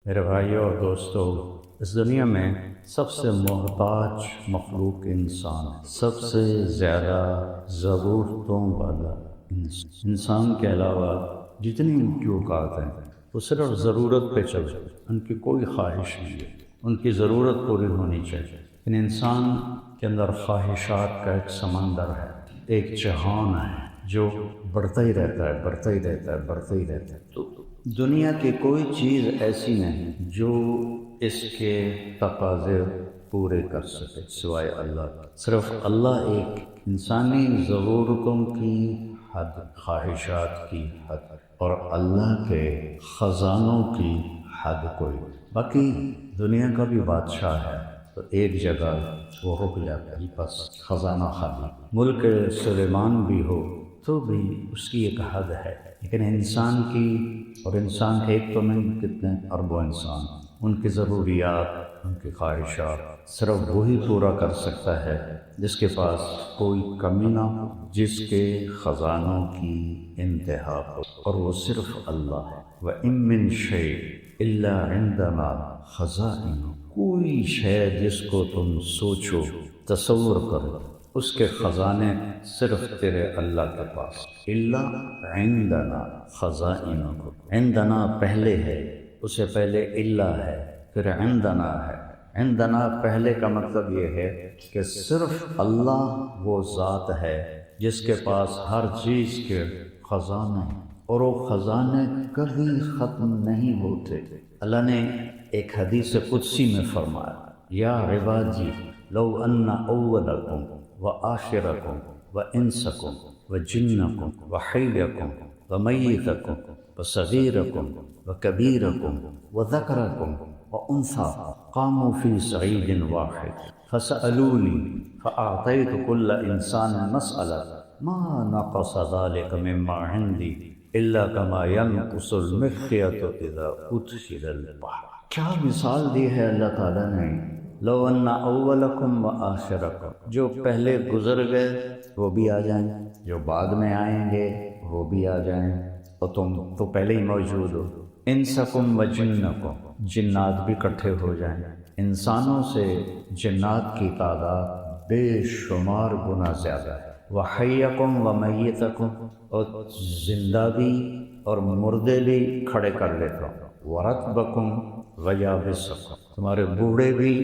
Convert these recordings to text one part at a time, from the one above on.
میرے بھائیوں اور دوستوں، اس دنیا میں سب سے محتاج مخلوق انسان ہے، سب سے زیادہ ضرورتوں والا انسان کے علاوہ جتنی مخلوقات ہیں وہ صرف ضرورت پہ چلتے ہیں، ان کی کوئی خواہش نہیں ہے، ان کی ضرورت پوری ہونی چاہیے، لیکن انسان کے اندر خواہشات کا ایک سمندر ہے، ایک جہان ہے جو بڑھتا ہی رہتا ہے، بڑھتا ہی رہتا ہے، بڑھتا ہی رہتا ہے۔ تو دنیا کی کوئی چیز ایسی نہیں جو اس کے تقاضے پورے کر سکے سوائے اللہ کے۔ صرف اللہ ایک انسانی ضرورتوں کی حد، خواہشات کی حد، اور اللہ کے خزانوں کی حد کوئی۔ باقی دنیا کا بھی بادشاہ ہے تو ایک جگہ وہ رک جاتا ہے، بس خزانہ خالی۔ ملک سلیمان بھی ہو تو بھی اس کی ایک حد ہے، لیکن انسان کی، اور انسان ایک تو نہیں کتنے اربوں انسان، ان کی ضروریات، ان کی خواہشات صرف وہی پورا کر سکتا ہے جس کے پاس کوئی کمی نہ ہو، جس کے خزانوں کی انتہا ہو، اور وہ صرف اللہ ہے۔ وَإِن مِّن شَيْءٍ إِلَّا عِندَنَا خَزَائِنُهُ، کوئی شے جس کو تم سوچو، تصور کرو، اس کے خزانے صرف تیرے اللہ کے پاس۔ الا عندنا خزائنہ، عندنا پہلے ہے، اسے پہلے الا ہے، پھر عندنا ہے۔ عندنا پہلے کا مطلب یہ ہے کہ صرف اللہ وہ ذات ہے جس کے پاس ہر چیز کے خزانے ہیں، اور وہ خزانے کبھی ختم نہیں ہوتے۔ اللہ نے ایک حدیث قدسی میں فرمایا، یا عبادی لو ان اولکم وآخرکم وانسکم وجنکم وحیکم ومیتکم وصغیرکم وکبیرکم وذکرکم وانثی قاموا فی صعید واحد فسألونی فأعطیت کل انسان مسألة ما نقص ذلك مما عندی الا کما ينقص المخیط اذا ادخل البحر۔ کیا مثال دی ہے اللہ تعالیٰ نے، لو ان اولکم و آخرکم، جو پہلے گزر گئے وہ بھی آ جائیں، جو بعد میں آئیں گے وہ بھی آ جائیں، اور تم تو پہلے ہی موجود ہو۔ انسکم و جنکم، جنات بھی اکٹھے ہو جائیں، انسانوں سے جنات کی تعداد بے شمار گنا زیادہ ہے۔ وحیکم و میتکم، اور زندہ بھی اور مردے بھی کھڑے کر لیتا ہوں۔ ورطبکم ویابسکم، تمہارے بوڑھے بھی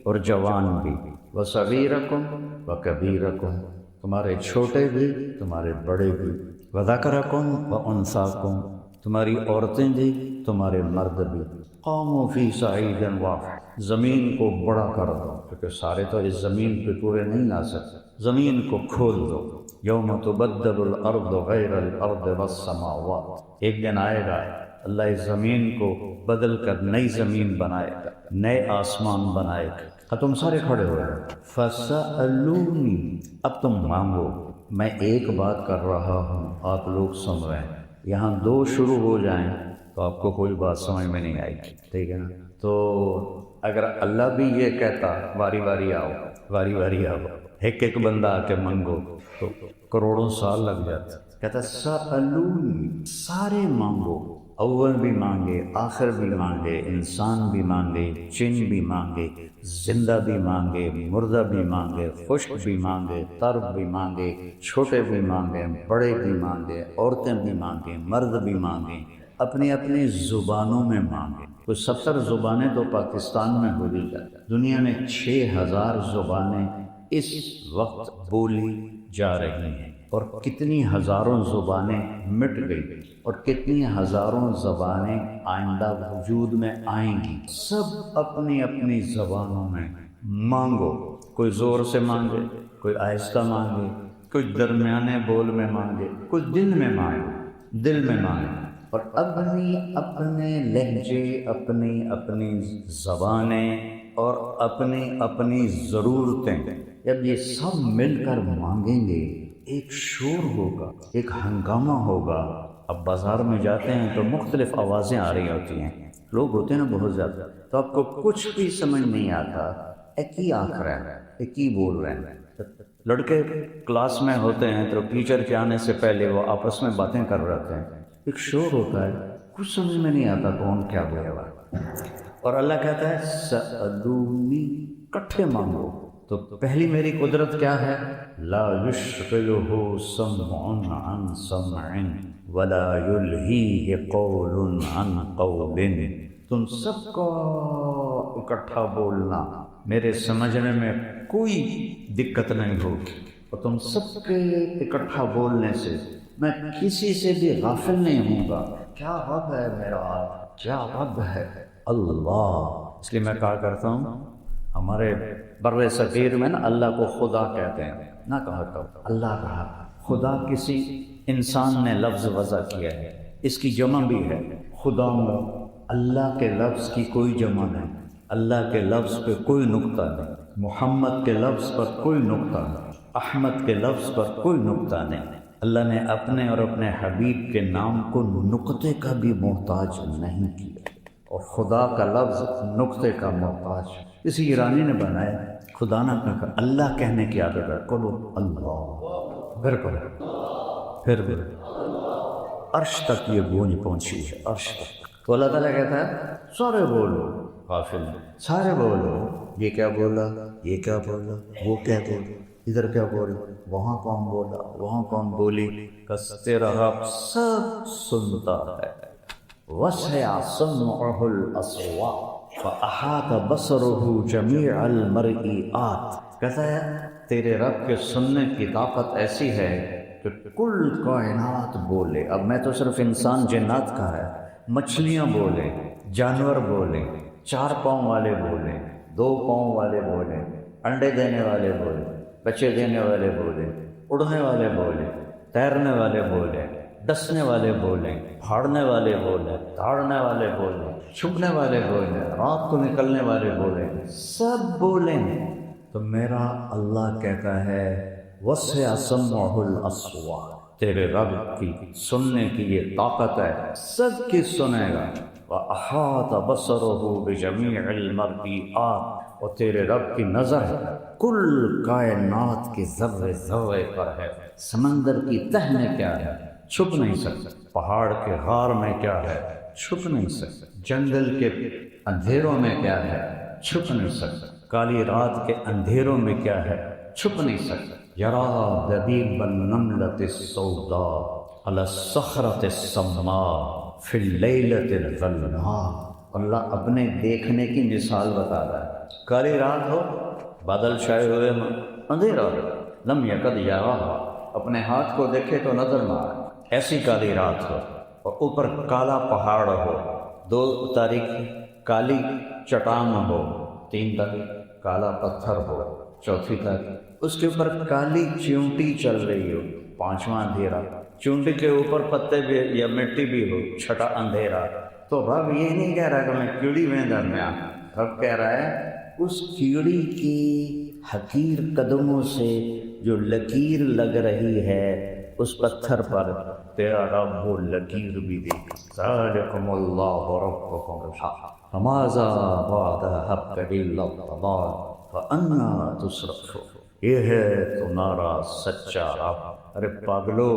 اور جوان بھی۔ وصغیرکم وکبیرکم، تمہارے چھوٹے بھی تمہارے بڑے بھی۔ وذکرکم وانثاکم، تمہاری عورتیں بھی تمہارے مرد بھی۔ قاموا فی صعید واحد، زمین کو بڑا کر دو، کیونکہ سارے تو اس زمین پہ پورے نہیں آ سکتے، زمین کو کھول دو۔ یوم تبدل الارض غیر الارض والسماوات، ایک دن آئے گا اللہ اس زمین کو بدل کر نئی زمین بنائے گا، نئے آسمان بنائے گا۔ تم سارے کھڑے ہو جائے، فَسَأَلُونِي، اب تم مانگو، میں ایک بات کر رہا ہوں، آپ لوگ سن رہے ہیں، یہاں دو شروع ہو جائیں تو آپ کو کوئی بات سمجھ میں نہیں آئے گی، ٹھیک ہے نا؟ تو اگر اللہ بھی یہ کہتا واری واری آؤ، واری واری آؤ، ایک ایک بندہ آ کے منگو، تو کروڑوں سال لگ جاتے۔ کہتا سألونی، سارے مانگو، اول بھی مانگے، آخر بھی مانگے، انسان بھی مانگے، جن بھی مانگے، زندہ بھی مانگے، مردہ بھی مانگے، خشک بھی مانگے، تر بھی مانگے، چھوٹے بھی مانگے، بڑے بھی مانگے، عورتیں بھی مانگے، مرد بھی مانگے، اپنی اپنی زبانوں میں مانگے۔ کوئی 70 زبانیں تو پاکستان میں بولی جاتی، دنیا میں 6000 زبانیں اس وقت بولی جا رہی ہیں، اور کتنی ہزاروں زبانیں مٹ گئی، اور کتنی ہزاروں زبانیں آئندہ وجود میں آئیں گی۔ سب اپنی اپنی زبانوں میں مانگو، کوئی زور سے مانگے، کوئی آہستہ مانگے، کوئی درمیانے بول میں مانگے، کوئی دل میں مانگے، دل میں مانگے، اور اپنی اپنے لہجے، اپنی اپنی زبانیں اور اپنی اپنی ضرورتیں، جب یہ سب مل کر مانگیں گے، ایک شور ہوگا، ایک ہنگامہ ہوگا۔ اب بازار میں جاتے ہیں تو مختلف آوازیں آ رہی ہوتی ہیں، لوگ ہوتے ہیں نا بہت زیادہ، تو آپ کو کچھ بھی سمجھ نہیں آتا، ایک ہی آنکھ رہے ہیں، ایک ہی بول رہے ہیں۔ لڑکے کلاس میں ہوتے ہیں تو ٹیچر کے آنے سے پہلے وہ آپس میں باتیں کر رہے ہوتے ہیں، ایک شور ہوتا ہے، کچھ سمجھ میں نہیں آتا کون کیا بولے گا۔ اور اللہ کہتا ہے سألونی، کٹھے مانگو. تو پہلی میری قدرت کیا ہے؟ لا یشغلہ سمع عن سمع ولا یلہیہ قول عن قول. تم سب کو اکٹھا بولنا میرے سمجھنے میں کوئی دقت نہیں ہوگی، اور تم سب کے اکٹھا بولنے سے میں کسی سے بھی غافل نہیں ہوں گا. کیا رب ہے میرا، کیا رب ہے اللہ. اس لیے میں کہا کرتا ہوں ہمارے بر صغیر میں نا اللہ کو خدا کہتے ہیں، نہ کہا کرو اللہ کہا. خدا کسی انسان نے لفظ وضع کیا ہے، اس کی جمع بھی ہے خدا. اللہ کے لفظ کی کوئی جمع نہیں، اللہ کے لفظ پہ کوئی نقطہ نہیں، محمد کے لفظ پر کوئی نقطہ نہیں، احمد کے لفظ پر کوئی نقطہ نہیں. اللہ نے اپنے اور اپنے حبیب کے نام کو نقطے کا بھی محتاج نہیں کیا، اور خدا کا لفظ نقطے کا محتاج. اسی ایرانی نے بنایا خدا نہ کہا اللہ کہنے کی عادت ہے. کرو اللہ، پھر کرو، پھر عرش تک یہ گونج پہنچی ہے، عرش تک. تو اللہ تعالیٰ کہتا ہے سارے بولو، غافل سارے بولو. یہ کیا بولا، یہ کیا بولا، وہ کیا بولا، ادھر کیا بولا، وہاں کون بولا، وہاں کون بولی. کستے رہا سب سنتا ہے. وسع سمعہ الاصوات فاحاط بصرہ جمیع المرئیات. کہتا ہے تیرے رب کے سننے کی طاقت ایسی ہے کہ کل کائنات بولے. اب میں تو صرف انسان جنات کا ہے، مچھلیاں بولیں، جانور بولیں، 4 پاؤں والے بولیں، 2 پاؤں والے بولیں، انڈے دینے والے بولیں، بچے دینے والے بولیں، اڑنے والے بولیں، تیرنے والے بولیں، ڈسنے والے بولیں، پھاڑنے والے بولیں، دھاڑنے والے بولیں، چھپنے والے بولیں، رات کو نکلنے والے بولیں، سب بولیں. تو میرا اللہ کہتا ہے وسع سمعہ الاصوات، تیرے رب کی سننے کی یہ طاقت ہے، سب کی سنے گا. وَأَحَاطَ بَصَرُهُ بِجَمِيعِ الْمَرْئِيَّاتِ، اور تیرے رب کی نظر کل کائنات کے ذرے ذرے پر ہے. سمندر کی تہ میں کیا ہے، چھپ نہیں سکتا. پہاڑ کے غار میں کیا ہے، چھپ نہیں سکتا. جنگل کے اندھیروں میں کیا ہے، چھپ نہیں سکتا. کالی رات کے اندھیروں میں کیا ہے، چھپ نہیں سکتا. یرا دبیب النملۃ السوداء علی الصخرۃ السماء فی اللیلۃ الظلماء. اللہ اپنے دیکھنے کی مثال بتا رہا ہے. کالی رات ہو، بادل چھائے ہوئے ہوں، اندھیرا ہو، لم یکد یراھا، اپنے ہاتھ کو دیکھے تو نظر نہ آئے، ایسی کالی رات ہو. اور اوپر کالا پہاڑ ہو، 2 تاریخ کالی چٹان ہو، 3 تاریخ کالا پتھر ہو، 4تھی تاریخ اس کے اوپر کالی چیونٹی چل رہی ہو، 5واں اندھیرا. چونٹی کے اوپر پتے بھی یا مٹی بھی ہو، 6ٹھا اندھیرا. تو رب یہ نہیں کہہ رہا کہ میں کیڑی میں درمیان، رب کہہ رہا ہے اس کیڑی کی حقیر قدموں سے جو لکیر لگ رہی ہے اس پتھر پر، تیرا رب وہ لکیر بھی دیکھ. ذالکم اللہ ربکم الحق فماذا بعد الحق الا الضلال فأنا تصرفون. یہ ہے تمہارا سچا رب. ارے پاگلو،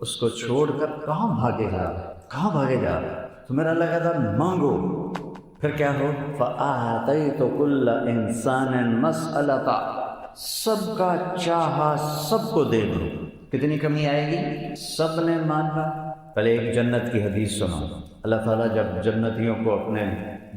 اس کو چھوڑ کر کہاں بھاگے جا رہا، کہاں بھاگے جا رہا. تو میرا اللہ کہتا ہے مانگو، پھر کیا ہو. فآتیت کل انسان مسألۃ، سب کا چاہا سب کو دے دو. کتنی کمی آئے گی، سب نے مانگا. پہلے ایک جنت کی حدیث سنا. اللہ تعالیٰ جب جنتیوں کو اپنے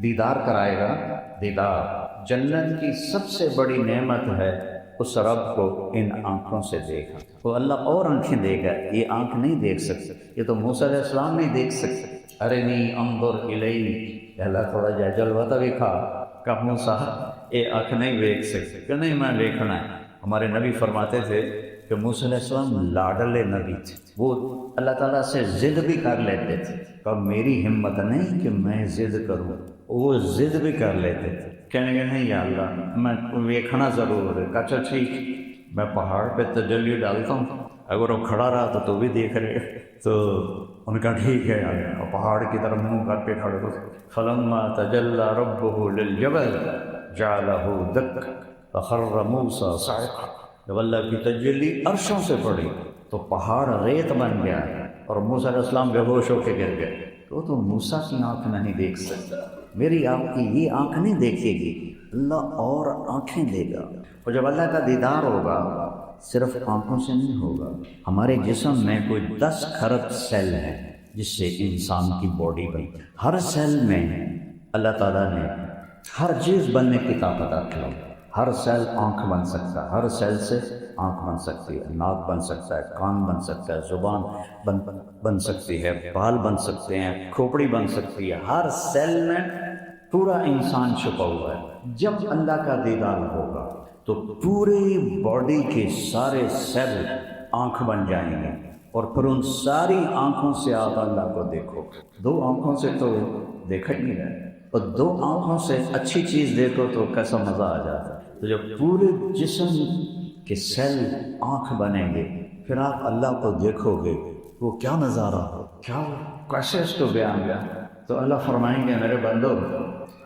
دیدار کرائے گا، دیدار جنت کی سب سے بڑی نعمت ہے اس رب کو ان آنکھوں سے دیکھا. تو اللہ اور آنکھیں دے گا، یہ آنکھ نہیں دیکھ سکتے، یہ تو موسیٰ علیہ السلام نہیں دیکھ سکتے. ارنی انظر الیک، اللہ تھوڑا جا جلوہ بھی کھا کہ موسیٰ یہ آنکھ نہیں دیکھ سکتے، کہ نہیں میں دیکھنا ہے. ہمارے نبی فرماتے تھے کہ موسیٰ علیہ السلام لاڈلے نبی تھے، وہ اللہ تعالیٰ سے ضد بھی کر لیتے تھے. کہ میری ہمت نہیں کہ میں ضد کروں، وہ ضد بھی کر لیتے تھے. کہنے کہ نہیں یا اللہ میں دیکھنا ضرور ہے. اچھا ٹھیک، میں پہاڑ پہ تجلی ڈالتا ہوں، اگر وہ کھڑا رہا تو بھی دیکھ رہے. تو ان کا ٹھیک ہے، اور پہاڑ کی طرف منہ کر کے کھڑے ہو. فلما تجلی ربہ للجبل جعلہ دکا فخر موسیٰ صعقا. جب اللہ کی تجلی عرشوں سے پڑی تو پہاڑ ریت بن گیا اور موسیٰ علیہ السلام بے ہوش ہو کے گر گئے. تو موسیٰ کی آنکھ نہیں دیکھ سکتا، میری آپ کی یہ آنکھ نہیں دیکھے گی، اللہ اور آنکھیں دے گا۔ اور جب اللہ کا دیدار ہوگا صرف آنکھوں سے نہیں ہوگا، ہمارے جسم میں کوئی 10 کھرب سیل ہیں جس سے انسان کی باڈی بنی۔ ہر سیل میں اللہ تعالیٰ نے ہر چیز بننے کی طاقت رکھی ہے۔ ہر سیل آنکھ بن سکتا ہے، ہر سیل سے آنکھ بن سکتی ہے، ناک بن سکتا ہے، کان بن سکتا ہے، زبان بن سکتی ہے، بال بن سکتے ہیں، کھوپڑی بن سکتی ہے۔ ہر سیل میں پورا انسان چھپا ہوا ہے۔ جب اللہ کا دیدار ہوگا تو پوری باڈی کے سارے سیل آنکھ بن جائیں گے، اور پھر ان ساری آنکھوں سے آپ اللہ کو دیکھو۔ 2 آنکھوں سے تو دیکھا ہی نہیں ہے، اور 2 آنکھوں سے اچھی چیز دیکھو تو کیسا مزہ آ جاتا ہے۔ تو جب پورے جسم کے سیل آنکھ بنیں گے پھر آپ اللہ کو دیکھو گے، وہ کیا نظارہ ہو، کیا کیسے اس کو بیان کیا۔ تو اللہ فرمائیں گے میرے بندو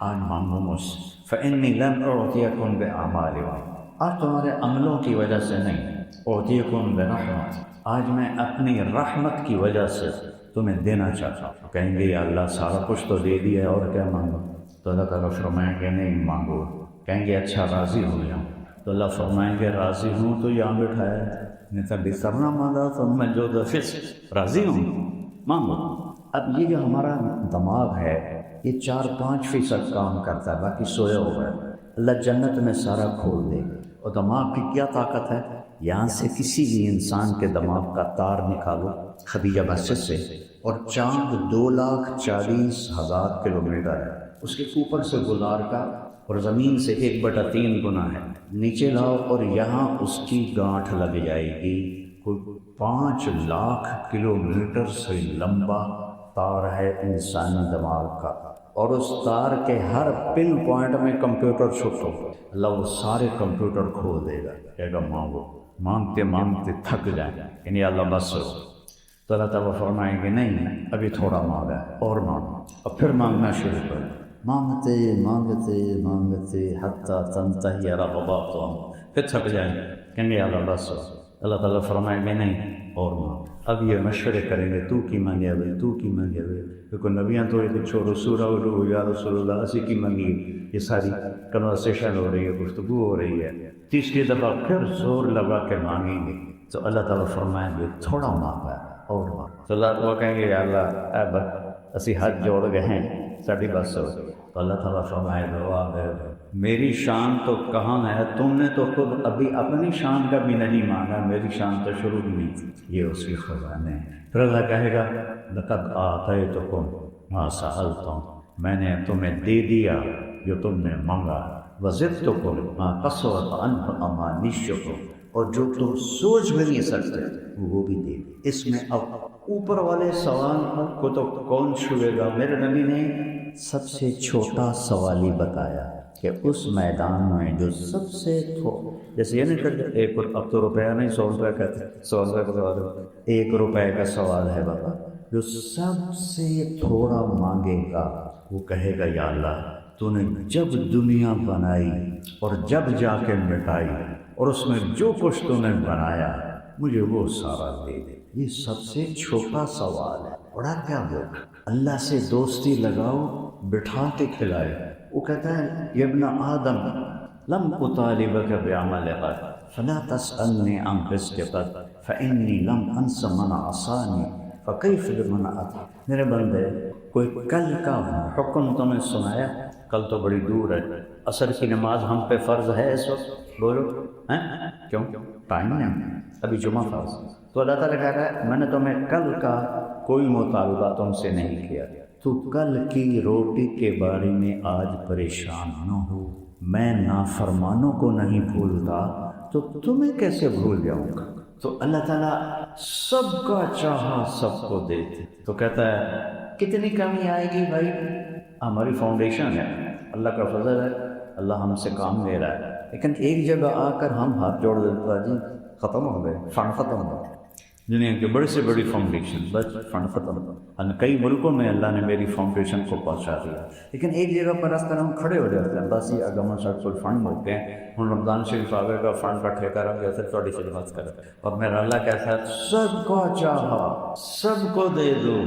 آج مانگو مجھ سے، فإنی لم أعطیکم بأعمالکم، آج تمہارے عملوں کی وجہ سے نہیں، أعطیکم برحمت، آج میں اپنی رحمت کی وجہ سے تمہیں دینا چاہتا ہوں۔ کہیں گے یا اللہ سارا کچھ تو دے دیا ہے اور کیا مانگو؟ تو اللہ تعالیٰ فرمائیں گے نہیں مانگو۔ کہیں گے اچھا راضی ہو جاؤں، تو اللہ فرمائیں گے راضی ہوں تو یہاں بٹھایا، نہیں تو بستر نہ مانگا تو میں جو دفس راضی ہوں مانگو۔ اب یہ جو ہمارا دماغ ہے یہ 4-5% کام کرتا ہے، باقی سویا ہوا ہے۔ اللہ جنت میں سارا کھول دے، اور دماغ کی کیا طاقت ہے، یہاں سے کسی بھی انسان کے دماغ کا تار نکالو خدیجہ مسجد سے، اور چاند 2,40,000 کلومیٹر ہے، اس کے اوپر سے گزار کا، اور زمین سے 1/3 گنا ہے، نیچے لاؤ اور یہاں اس کی گانٹھ لگ جائے گی۔ کوئی 5 لاکھ کلومیٹر سے لمبا تار ہے انسانی دماغ کا، اور اس تار کے ہر پن پوائنٹ میں کمپیوٹر چھپ ہو، اللہ وہ سارے کمپیوٹر کھول دے گا، کہے گا مانگو۔ مانگتے مانگتے تھک جائیں یعنی اللہ بس ہو، تو اللہ تعالیٰ فرمائیں گے نہیں ابھی تھوڑا مانگا ہے اور مانگو، اور پھر مانگنا شروع کر، مانگتے مانگتے مانگتے حتیٰ تنتہی رغباتہم، پھر تھک جائیں کہیں گے اللہ بس ہو۔ اللہ تعالیٰ فرمائیں گے نہیں اور مانگ۔ اب یہ مشورے کریں گے تو کی مانگے ہوئے، تو کی مانگے ہوئے، کیونکہ نبیاں تو یہ چھوڑو سورہ اڑو یا رسول اللہ اسی کی مانگی، یہ ساری کنورسیشن ہو رہی ہے، گفتگو ہو رہی ہے۔ تیسری دفعہ پھر زور لگا کے مانگیں گے تو اللہ تعالیٰ فرمائیں گے تھوڑا مانگا اور مانگ، تو اللہ وہ کہیں گے یا اللہ اے بس اسی ہاتھ جوڑ گئے ہیں ساڑھی بس ہو، تو اللہ تعالیٰ فرمائے گا میری شان تو کہاں ہے، تم نے تو خود ابھی اپنی شان کا بھی نہیں مانگا، میری شان تو شروع بھی نہیں تھی، یہ اس کی خزانے ہیں۔ پھر اللہ کہے گا لقد آتیتکم ما سألتم، میں نے تمہیں دے دیا جو تم نے مانگا، وزدتکم ما قصرت عنہ امانیکم، اور جو تم سوچ بھی نہیں سکتے وہ بھی دے دی۔ اس میں اب اوپر والے سوال کو تو کون چھوئے گا؟ میرے نبی نے سب سے چھوٹا سوال ہی بتایا کہ اس میدان میں جو سب سے جیسے یہ نہیں کہ اب تو روپیہ نہیں 100 روپے کا 100 روپے کا سوال ہے، 1 روپے کا سوال ہے بابا، جو سب سے تھوڑا مانگے گا وہ کہے گا یا اللہ تو نے جب دنیا بنائی اور جب جا کے مٹائی اور اس میں جو کچھ تو نے بنایا مجھے وہ سارا دے دے۔ یہ سب سے چھوٹا سوال ہے، بڑا کیا بول، اللہ سے دوستی لگاؤ، بٹھا کے کھلائے۔ وہ کہتا ہے یا ابن آدم لم اطالبک بعمل غد فلا تسألنی عن رزق غد فإنی لم انس من عصانی فکیف بمن عطا۔ میرے بندے کوئی کل کا حکم تمہیں سنایا؟ کل تو بڑی دور ہے، عصر کی نماز ہم پہ فرض ہے اس وقت، بولو ہیں کیوں؟ ٹائم نہیں، ابھی جمعہ فرض۔ تو اللہ تعالیٰ کہہ رہا ہے میں نے تمہیں کل کا کوئی مطالبہ تم سے نہیں کیا، تو کل کی روٹی کے بارے میں آج پریشان نہ ہو، میں نافرمانوں کو نہیں بھولتا تو تمہیں کیسے بھول جاؤں گا۔ تو اللہ تعالیٰ سب کا چاہا سب کو دیتے، تو کہتا ہے کتنی کمی آئے گی بھائی، ہماری فاؤنڈیشن ہے، اللہ کا فضل ہے، اللہ ہم سے کام لے رہا ہے، لیکن ایک جگہ آ کر ہم ہاتھ جوڑ دیتا جی ختم ہو گئے، فنڈ ختم ہو گئے، دنیا کی بڑی سے بڑی فاؤنڈیشن بس فنڈ ختم ہو گئے۔ کئی ملکوں میں اللہ نے میری فاؤنڈیشن کو پہنچا دیا، لیکن ایک جگہ پر اس طرح ہم کھڑے ہو جاتے ہیں، بس یہ اگم سر کوئی فنڈ ہوتے ہیں، ہم رمضان شریف آگے کا فنڈ کا ٹھیکہ رکھ جیسے تھوڑی سی بات کریں، اور میرا اللہ کہتا ہے سب کو چاہا سب کو دے دو،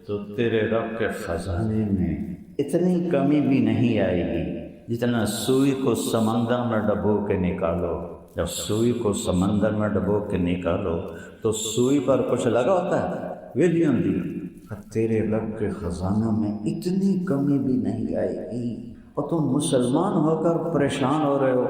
تو تیرے رب کے خزانے میں اتنی کمی بھی نہیں آئے گی جتنا سوئی کو سمندر میں ڈبو کے نکالو. جب سوئی کو سمندر میں ڈبو کے نکالو تو سوئی پر کچھ لگا ہوتا ہے؟ ویلیوں دی. تیرے رب کے خزانہ میں اتنی کمی بھی نہیں آئے گی. اور تم مسلمان ہو کر پریشان ہو رہے ہو،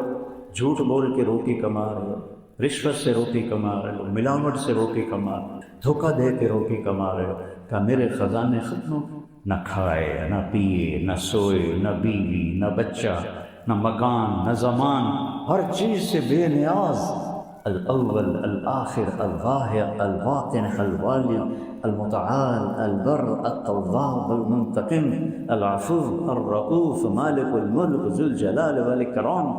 جھوٹ بول کے روٹی کما رہے ہو، رشوت سے روٹی کما رہے ہو، ملاوٹ سے روٹی کما رہے ہو، دھوکہ دے کے روٹی کما رہے ہو. کہ میرے خزانے ختم ہو؟ نہ کھائے، نہ پیے، نہ سوئے، نہ بیوی، نہ بچہ، نہ مکان، نہ زمان، ہر چیز سے بے نیاز. الاول الآخر الظاہر الباطن الوالی المتعال البر التواب المنتقم العفو الرؤوف مالک الملک ذو الجلال والاکرام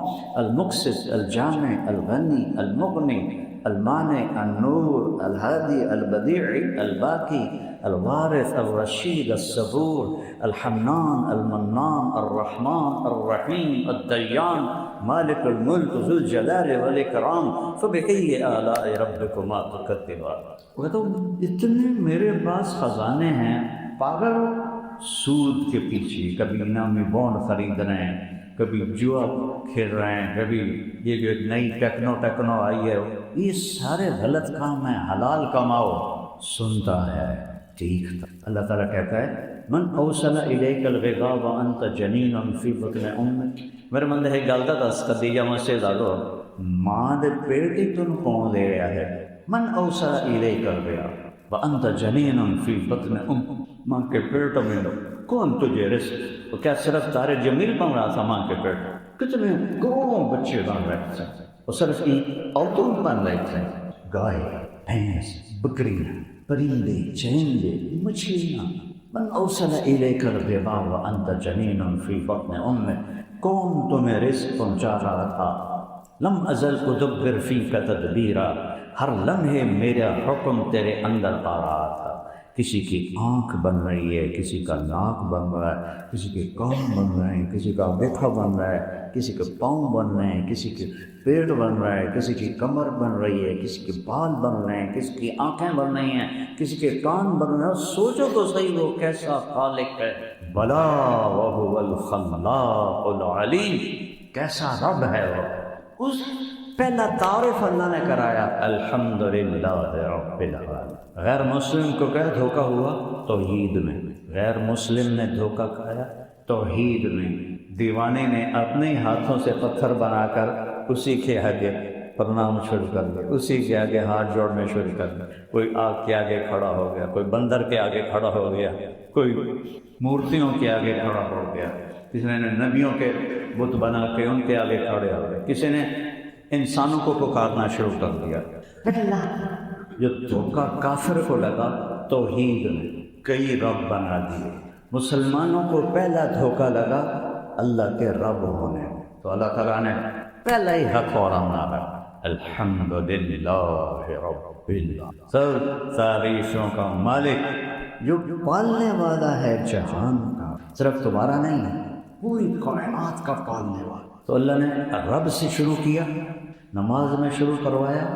المقسط الجامع الغنی المغنی المانع النور الهادي البديع الباقي الوارث الرشيد الصبور الحنان المنان الرحمن الرحيم الديان مالك الملك ذو الجلال والإكرام فبأي آلاء ربكما تكذبان. وہ تو اتنے میرے پاس خزانے ہیں، پاگل ہو؟ سود کے پیچھے کبھی انعامی بانڈ خرید رہے ہیں، کبھی جوا کھیل رہے ہیں، کبھی یہ جو نئی ٹیکنو آئی ہے، یہ سارے غلط کام ہیں. حلال کماؤ. سنتا ہے، دیکھتا. اللہ تعالیٰ کہتا ہے من اوصل الیک الغذاء وانت جنین فی بطن امک. میرے مندے ہے گالتا دس کدیجہ مسے دادو ماں دے پیٹ ہی تن کون دے رہا ہے. من اوصل الیک الغذاء وانت جنین فی بطن امک. ماں کے پیٹ میں کون تجھے رزق؟ کیا صرف تارے جمیل بن رہا تھا ماں کے پیٹ؟ کتنے کروڑوں بچے بن رہے تھے، اور صرف عورتوں بن رہے تھے. گائے، بھینس، بکریاں، پرندے، چرندے، مچھلیاں. من اوصل الیک الغذاء وانت جنین فی بطن امک. کون تمہیں رزق پہنچا رہا تھا؟ لم ازل ادبر فیک تدبیرا. ہر لمحے میرا حکم تیرے اندر آ رہا تھا. کسی کی آنکھ بن رہی ہے، کسی کا ناک بن رہا ہے، کسی کے کان بن رہے ہیں، کسی کا دیکھا بن رہا ہے، کسی کے پاؤں بن رہے ہیں، کسی کے پیٹ بن رہا ہے، کسی کی کمر بن رہی ہے، کسی کے بال بن رہے ہیں، کسی کی آنکھیں بن رہی ہیں، کسی کے کان بن رہے ہیں. سوچو تو صحیح وہ کیسا خالق ہے. بلا وہو الخلاق العلیم. کیسا رب ہے وہ. اس پہلا تعارف اللہ نے کرایا الحمدللہ رب العالمین. غیر مسلم کو کیا دھوکہ ہوا؟ توحید میں. غیر مسلم نے دھوکہ کھایا توحید میں. دیوانے نے اپنے ہاتھوں سے پتھر بنا کر اسی کے آگے پرنام شروع کر دیا، اسی کے آگے ہاتھ جوڑنے شروع کر دیا. کوئی آگ کے آگے کھڑا ہو گیا، کوئی بندر کے آگے کھڑا ہو گیا، کوئی مورتیوں کے آگے کھڑا ہو گیا، کسی نے نبیوں کے بت بنا کے ان کے آگے کھڑے ہو گئے، کسی نے انسانوں کو پکارنا شروع کر دیا. جو دھوکہ کافر کو لگا توحید نے کئی رب بنا دیے. مسلمانوں کو پہلا دھوکہ لگا اللہ کے رب ہونے میں، تو اللہ تعالیٰ نے پہلا ہی حق اور مارا الحمدللہ رب العالمین. سب تعریفوں کا مالک جو پالنے والا ہے جہان کا، صرف تمہارا نہیں ہے، پوری کائنات کا پالنے والا. تو اللہ نے رب سے شروع کیا، نماز میں شروع کروایا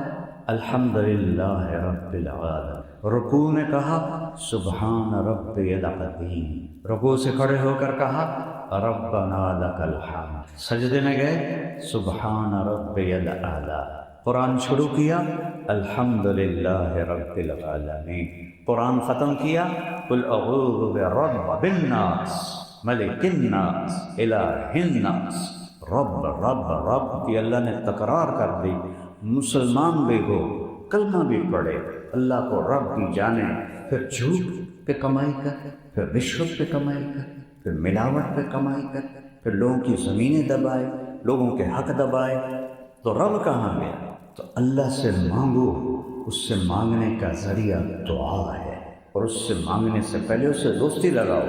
الحمدللہ رب العالمین. رکوع میں کہا سبحان ربی العظیم. رکوع سے کھڑے ہو کر کہا ربنا لک الحمد. سجدے میں گئے سبحان ربی الاعلی. قرآن شروع کیا الحمدللہ رب العالمین. قرآن ختم کیا قل اعوذ برب الناس ملک الناس الہ الناس. رب رب رب کی اللہ نے تکرار کر دی. مسلمان بھی ہو کلمہ بھی پڑھے، اللہ کو رب کی جانے، پھر جھوٹ پہ کمائی کر، پھر رشوت پہ کمائی کر، پھر ملاوٹ پہ کمائی کر، پھر لوگوں کی زمینیں دبائے، لوگوں کے حق دبائے، تو رب کہاں گیا؟ تو اللہ سے مانگو. اس سے مانگنے کا ذریعہ دعا ہے، اور اس سے مانگنے سے پہلے اس سے دوستی لگاؤ.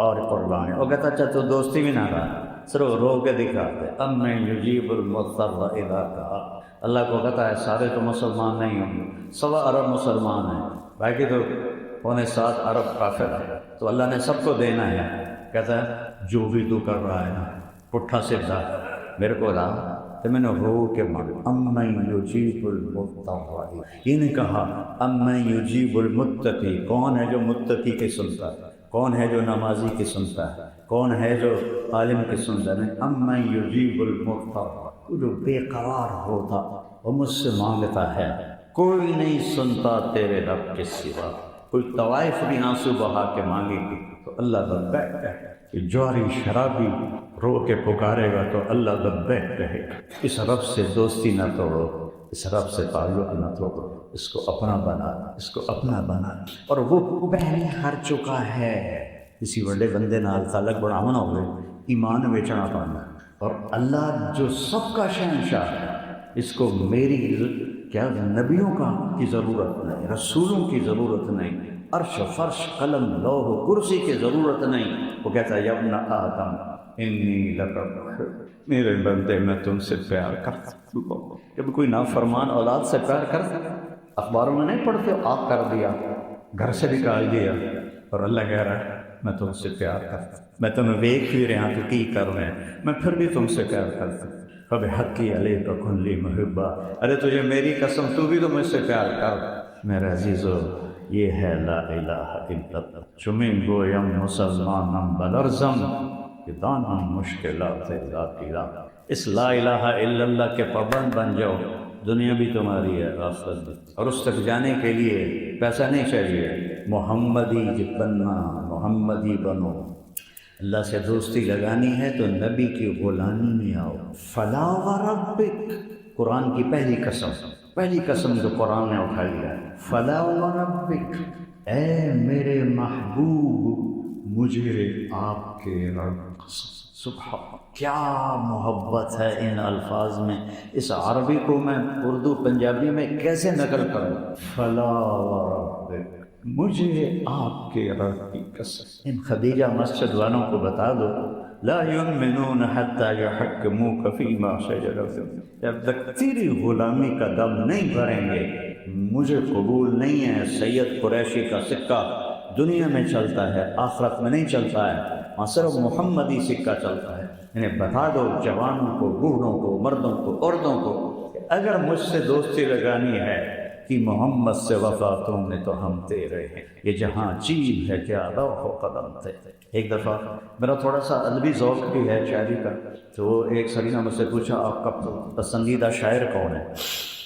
اور قربانی وہ کہتا اچھا تو دوستی بھی نہ رہا، صرف رو کے دکھاتے امن یجیب المضطر اذا دعا. اللہ کو کہتا ہے سارے تو مسلمان نہیں ہوں گے، 1.25 ارب مسلمان ہیں، باقی تو 7.25 ارب کافر ہے، تو اللہ نے سب کو دینا ہے. کہتا ہے جو بھی تو کر رہا ہے نا پٹھا سیدھا میرے کو رہا تو میں نے رو کے مانگا امن یجیب المضطر. یہ نہیں کہا امن یجیب المتقی. کون ہے جو متقی کے سنتا ہے؟ کون ہے جو نمازی کی سنتا ہے؟ کون ہے جو عالم کی سنتا ہے؟ امن یجیب المضطر، جو بے قرار ہوتا وہ مجھ سے مانگتا ہے، کوئی نہیں سنتا تیرے رب کے سوا۔ کوئی طوائف بھی آنسو بہا کے مانگے گی تو اللہ لبیک کہے گا، جواری شرابی رو کے پکارے گا تو اللہ لبیک کہے گا۔ اس رب سے دوستی نہ توڑو، اس رب سے تعلق نہ توڑو، اس کو اپنا بنا، اس کو اپنا بنا۔ اور وہ پہلے ہر چکا ہے، کسی بڑے بندے نال تعلق بڑھاونا ہوئے ایمان بیچنا پڑنا، اور اللہ جو سب کا شہنشاہ ہے، اس کو میری کیا نبیوں کی ضرورت نہیں، رسولوں کی ضرورت نہیں، عرش فرش قلم لوح و کرسی کی ضرورت نہیں۔ وہ کہتا ہے یا ابن آدم انی لک محب، میرے بندے میں تم سے پیار کرتا ہوں۔ جب کوئی نافرمان اولاد سے پیار کرتا ہے، اخباروں میں نہیں پڑھتے آگ کر دیا، گھر سے نکال دیا، اور اللہ کہہ رہا ہے میں تم سے پیار کرتا ہوں، میں تمہیں دیکھ بھی رہا تو کی کر رہے ہیں، میں پھر بھی تم سے پیار کرتا ہوں۔ فبحقی علیک کن لی محبا، ارے تجھے میری قسم تو بھی تو مجھ سے پیار کر میرے عزیزو۔ یہ ہے لا الہ الا اللہ، چمین گویم مسلمانم بلرزم، کہ دانم مشکلات ذاتیہ۔ اس لا الہ الا اللہ کے پابند بن جاؤ، دنیا بھی تمہاری ہے آخرت بھی، اور اس تک جانے کے لیے پیسہ نہیں چاہیے، محمدی بننا، محمدی بنو۔ اللہ سے دوستی لگانی ہے تو نبی کی غلامی میں آؤ۔ فلا وربک، قرآن کی پہلی قسم جو قرآن نے اٹھائی ہے، فلا وربک، اے میرے محبوب مجھے آپ کے رب قسم۔ سبحان، کیا محبت ہے ان الفاظ میں، اس عربی کو میں اردو پنجابی میں کیسے نقل کروں؟ فلا وربک، مجھے آپ کے رب کی قسم۔ ان خدیجہ مسجد والوں کو بتا دو، لا یؤمنون حتی یحکموک فیما شجر بینہم، جب تک تیری غلامی کا دم نہیں بھریں گے مجھے قبول نہیں ہے۔ سید قریشی کا سکہ دنیا میں چلتا ہے، آخرت میں نہیں چلتا ہے، وہاں صرف محمدی سکہ چلتا ہے۔ انہیں بتا دو، جوانوں کو، بوڑھوں کو، مردوں کو، عورتوں کو، کہ اگر مجھ سے دوستی لگانی ہے کہ محمد سے وفا تم نے تو ہم تیرے ہیں، یہ جہاں چیز ہے کیا لوح و قلم تھے۔ ایک دفعہ میرا تھوڑا سا ادبی ذوق بھی ہے شاعری کا، تو ایک سرینا مجھ سے پوچھا آپ کا پسندیدہ شاعر کون ہے؟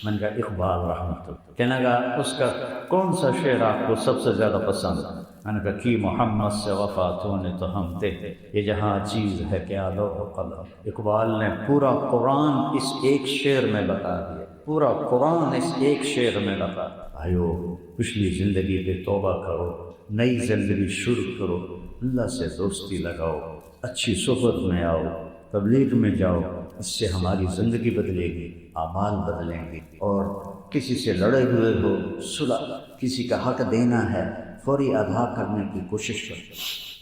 میں نے کہا اقبال رحمۃ اللہ۔ کہنے لگا اس کا کون سا شعر آپ کو سب سے زیادہ پسند ہے؟ میں نے کہا کہ محمد سے وفا تو نے تو ہم تھے، یہ جہاں چیز ہے کیا لوح و قلم۔ اقبال نے پورا قرآن اس ایک شعر میں بتا دیا، پورا قرآن اس ایک شعر میں بتا دیا۔ آئیو پچھلی زندگی پہ توبہ کرو، نئی زندگی شروع کرو، اللہ سے دوستی لگاؤ، اچھی صحبت میں آؤ، تبلیغ میں جاؤ، اس سے ہماری زندگی بدلے گی، اعمال بدلیں گے۔ اور کسی سے لڑے ہوئے ہو، صلح، کسی کا حق دینا ہے فوری ادا کرنے کی کوشش کرو۔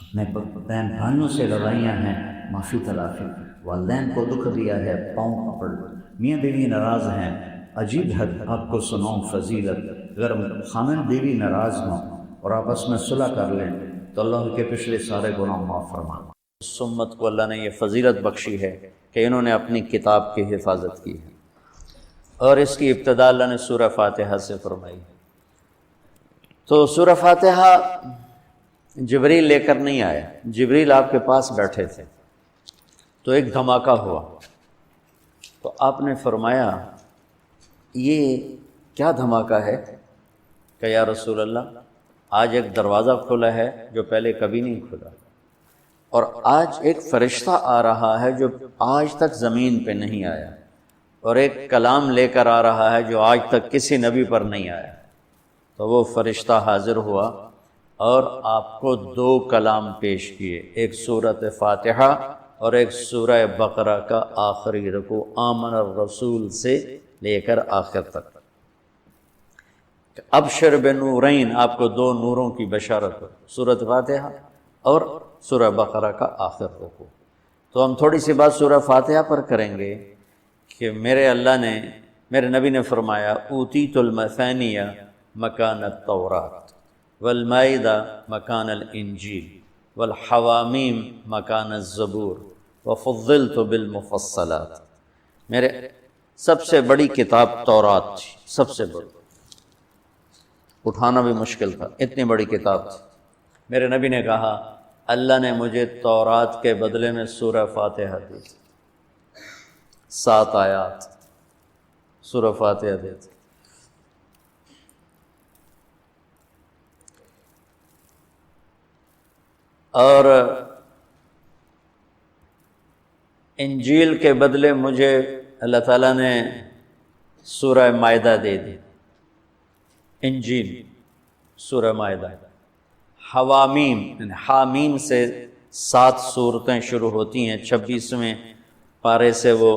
اپنے بہن بھائیوں سے لڑائیاں ہیں، معافی تلافی، والدین کو دکھ دیا ہے، پاؤں پکڑ لو، میاں بیوی ناراض ہیں، عجیب ہے آپ کو سناؤں فضیلت، اگر خامن بیوی ناراض ہوں اور آپس میں صلح کر لیں تو اللہ کے پچھلے سارے گناہ معاف فرما۔ اس امت کو اللہ نے یہ فضیلت بخشی ہے کہ انہوں نے اپنی کتاب کی حفاظت کی ہے، اور اس کی ابتدا اللہ نے سورہ فاتحہ سے فرمائی۔ تو سورہ فاتحہ جبریل لے کر نہیں آیا، جبریل آپ کے پاس بیٹھے تھے، تو ایک دھماکہ ہوا، تو آپ نے فرمایا یہ کیا دھماکہ ہے؟ کہ یا رسول اللہ آج ایک دروازہ کھلا ہے جو پہلے کبھی نہیں کھلا، اور آج ایک فرشتہ آ رہا ہے جو آج تک زمین پہ نہیں آیا، اور ایک کلام لے کر آ رہا ہے جو آج تک کسی نبی پر نہیں آیا۔ تو وہ فرشتہ حاضر ہوا اور آپ کو دو کلام پیش کیے، ایک سورۃ فاتحہ اور ایک سورہ بقرہ کا آخری رکوع، آمن الرسول سے لے کر آخر تک۔ ابشر بنورین، آپ کو دو نوروں کی بشارت ہو، سورۃ فاتحہ اور سورہ بقرہ کا آخر رکوع۔ تو ہم تھوڑی سی بات سورہ فاتحہ پر کریں گے کہ میرے اللہ نے، میرے نبی نے فرمایا اوتیت المثانیہ مکان التورات والمائدہ مکان الانجیل والحوامیم مکان الزبور وفضلت بالمفصلات۔ میرے سب سے بڑی کتاب تورات تھی، سب سے بڑی، اٹھانا بھی مشکل تھا، اتنی بڑی کتاب تھی، میرے نبی نے کہا اللہ نے مجھے تورات کے بدلے میں سورہ فاتحہ دی تھی، 7 آیات سورہ فاتحہ دی تھی۔ اور انجیل کے بدلے مجھے اللہ تعالیٰ نے سورہ مائدہ دے دی، انجیل سورہ مائدہ۔ حوامیم یعنی حامیم سے 7 سورتیں شروع ہوتی ہیں، 26ویں پارے سے وہ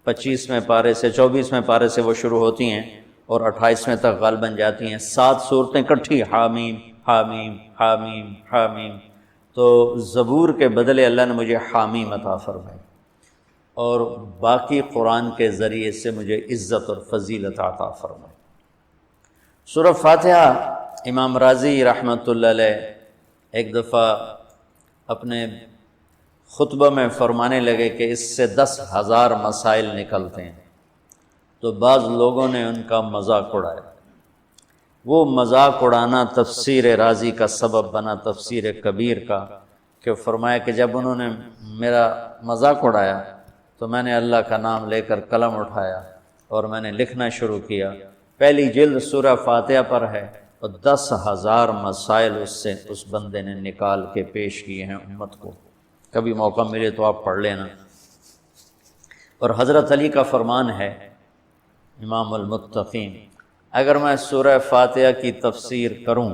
25ویں پارے سے 24ویں پارے سے وہ شروع ہوتی ہیں اور 28ویں تک غالباً جاتی ہیں، 7 صورتیں اکٹھی، حامیم حامیم حامیم حامیم۔ تو زبور کے بدلے اللہ نے مجھے حامیم عطا فرمائی، اور باقی قرآن کے ذریعے سے مجھے عزت اور فضیلت عطا فرمائی۔ سورہ فاتحہ امام راضی رحمۃ اللہ علیہ ایک دفعہ اپنے خطبہ میں فرمانے لگے کہ اس سے 10,000 مسائل نکلتے ہیں، تو بعض لوگوں نے ان کا مذاق اڑایا۔ وہ مذاق اڑانا تفسیر رازی کا سبب بنا، تفسیر کبیر کا، کہ فرمایا کہ جب انہوں نے میرا مذاق اڑایا تو میں نے اللہ کا نام لے کر قلم اٹھایا اور میں نے لکھنا شروع کیا۔ پہلی جلد سورہ فاتحہ پر ہے اور 10,000 مسائل اس بندے نے نکال کے پیش کیے ہیں امت کو۔ کبھی موقع ملے تو آپ پڑھ لینا۔ اور حضرت علی کا فرمان ہے، امام المتقین، اگر میں سورہ فاتحہ کی تفسیر کروں،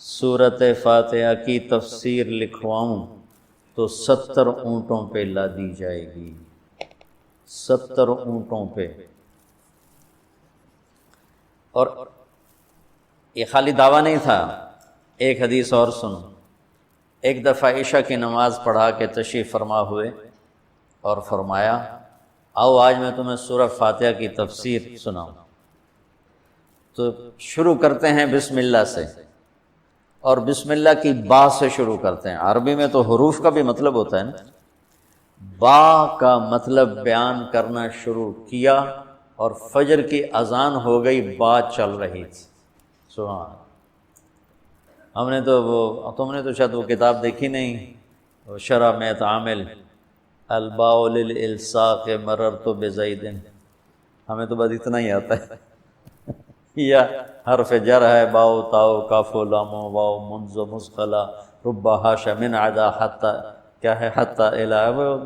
سورۃ فاتحہ کی تفسیر لکھواؤں تو 70 اونٹوں پہ لادی جائے گی، 70 اونٹوں پہ۔ اور یہ خالی دعویٰ نہیں تھا، ایک حدیث اور سنو۔ ایک دفعہ عشاء کی نماز پڑھا کے تشریف فرما ہوئے اور فرمایا آؤ آج میں تمہیں سورہ فاتحہ کی تفسیر سناؤں۔ تو شروع کرتے ہیں بسم اللہ سے، اور بسم اللہ کی با سے شروع کرتے ہیں۔ عربی میں تو حروف کا بھی مطلب ہوتا ہے نا، با کا مطلب بیان کرنا شروع کیا اور فجر کی اذان ہو گئی، با چل رہی تھی۔ سبحان، ہم نے تو تم نے تو شاید وہ کتاب دیکھی نہیں، وہ شرح میں تعامل الباء للالصاق مررت بزید، ہمیں تو بس اتنا ہی آتا ہے۔ یا حرف جر ہے، باؤ تاؤ کاف و لام و واؤ منز و مثقلہ رب حاشا من عدا حتی، کیا ہے حتی الہ، وہ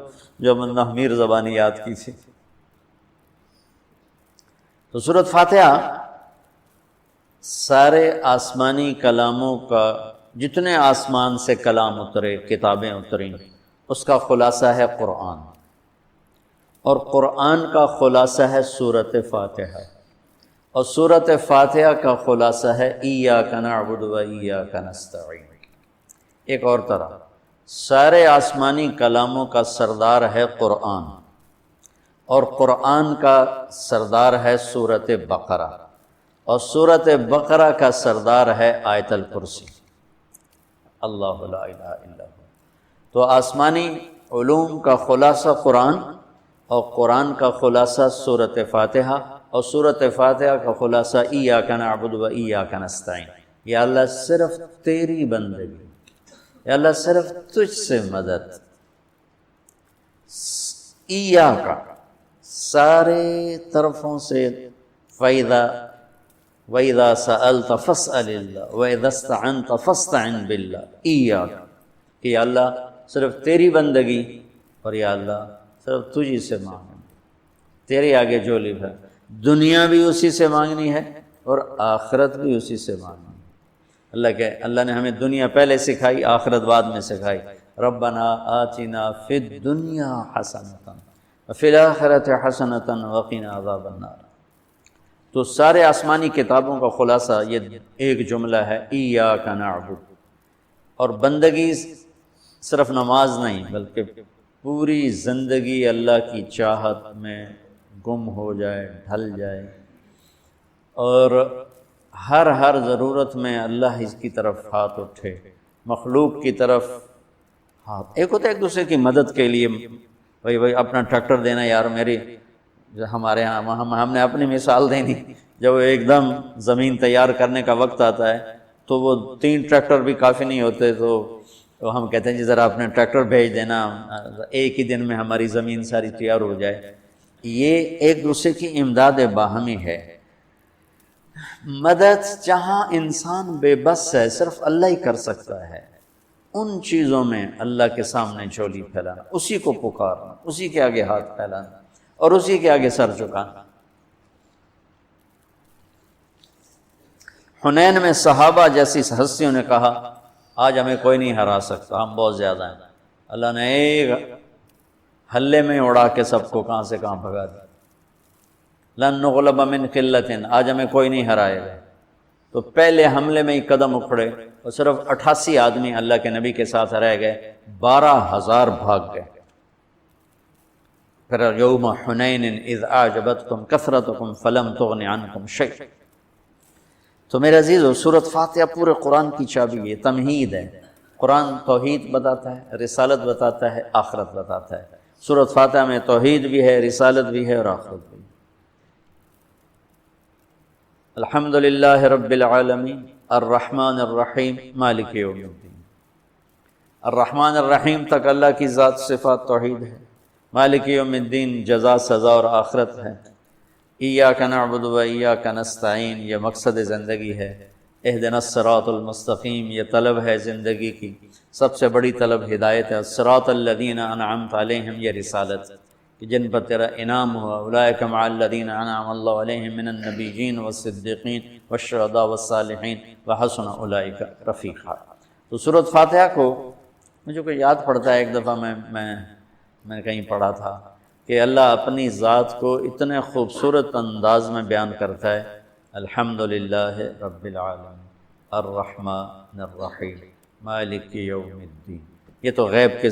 جو من نحمیر زبانی یاد کی تھی۔ تو سورۃ فاتحہ سارے آسمانی کلاموں کا، جتنے آسمان سے کلام اترے، کتابیں اتریں، اس کا خلاصہ ہے قرآن، اور قرآن کا خلاصہ ہے سورۃ فاتحہ، اور سورۃ فاتحہ کا خلاصہ ہے ایاک نعبد و ایاک نستعین۔ ایک اور طرح، سارے آسمانی کلاموں کا سردار ہے قرآن، اور قرآن کا سردار ہے سورۃ بقرہ، اور سورۃ بقرہ کا سردار ہے آیت الکرسی، اللہ لا الہ الا ہو۔ تو آسمانی علوم کا خلاصہ قرآن، اور قرآن کا خلاصہ سورۃ فاتحہ، اور سورۃ فاتحہ کا خلاصہ ایاک نعبد و ایاک نستعین۔ یا اللہ صرف تیری بندگی، یا اللہ صرف تجھ سے مدد، ایاک سارے طرفوں سے، وَإِذَا سَأَلْتَ فَاسْأَلِ اللَّهَ وَإِذَا اسْتَعَنْتَ فَاسْتَعِنْ بِاللَّهِ، ایاک، کہ یا اللہ صرف تیری بندگی، اور یا اللہ صرف تجھی سے مانگنا، تیرے آگے جھولی بھر، دنیا بھی اسی سے مانگنی ہے اور آخرت بھی اسی سے مانگنی ہے۔ اللہ نے ہمیں دنیا پہلے سکھائی، آخرت بعد میں سکھائی۔ ربنا آتنا فی الدنیا حسنۃ وفی الآخرۃ حسنۃ وقنا عذاب النار۔ تو سارے آسمانی کتابوں کا خلاصہ یہ ایک جملہ ہے، ایاک نعبد۔ اور بندگی صرف نماز نہیں، بلکہ پوری زندگی اللہ کی چاہت میں گم ہو جائے، ڈھل جائے، اور ہر ضرورت میں اللہ اس کی طرف ہاتھ اٹھے، مخلوق کی طرف ہاتھ۔ ایک ہوتا ہے ایک دوسرے کی مدد کے لیے، بھائی اپنا ٹریکٹر دینا، یار میری، ہمارے ہاں ہم نے اپنی مثال دینی، جب ایک دم زمین تیار کرنے کا وقت آتا ہے تو وہ 3 ٹریکٹر بھی کافی نہیں ہوتے، تو ہم کہتے ہیں جی ذرا اپنے ٹریکٹر بھیج دینا، ایک ہی دن میں ہماری زمین ساری تیار ہو جائے۔ یہ ایک دوسرے کی امداد باہمی ہے۔ مدد جہاں انسان بے بس ہے صرف اللہ ہی کر سکتا ہے، ان چیزوں میں اللہ کے سامنے جھولی پھیلانا، اسی کو پکارنا، اسی کے آگے ہاتھ پھیلانا اور اسی کے آگے سر جھکانا۔ حنین میں صحابہ جیسی ہستیوں نے کہا آج ہمیں کوئی نہیں ہرا سکتا، ہم بہت زیادہ ہیں۔ اللہ نے ایک حلے میں اڑا کے سب کو کہاں سے کہاں بھگا دیا۔ لن نغلب من قلۃ، آج ہمیں کوئی نہیں ہرائے گا۔ تو پہلے حملے میں ہی قدم اکھڑے اور صرف 88 آدمی اللہ کے نبی کے ساتھ رہ گئے، 12,000 بھاگ گئے۔ پھر یوم حنین اذ اعجبتکم کثرتکم فلم تغن عنکم شیئا۔ تو میرے عزیزو، سورۃ فاتحہ پورے قرآن کی چابی ہے، تمہید ہے۔ قرآن توحید بتاتا ہے، رسالت بتاتا ہے، آخرت بتاتا ہے۔ سورۃ فاتحہ میں توحید بھی ہے، رسالت بھی ہے اور آخرت بھی ہے۔ الحمدللہ رب العالمین الرحمن الرحیم مالک یوم الدین۔ الرحمن الرحیم تک اللہ کی ذات صفات توحید ہے، مالک یوم الدین جزا سزا اور آخرت ہے، ایاک نعبد و ایاک نستعین یہ مقصد زندگی ہے، اہدنا الصراط المستقیم یہ طلب ہے زندگی کی، سب سے بڑی طلب ہدایت ہے، الصراط الذین انعمت علیہم یہ رسالت کہ جن پر تیرا انعام ہوا، اولئک مع الذین انعم اللہ علیہم من النبیین والصدیقین والشہداء والصالحین وحسن اولئک رفیقا۔ تو سورۃ فاتحہ کو مجھے کوئی یاد پڑتا ہے، ایک دفعہ میں کہیں پڑھا تھا کہ اللہ اپنی ذات کو اتنے خوبصورت انداز میں بیان کرتا ہے، الحمدللہ رب العالمین الرحمن الرحیم مالک یوم الدین۔ یہ تو غیب کے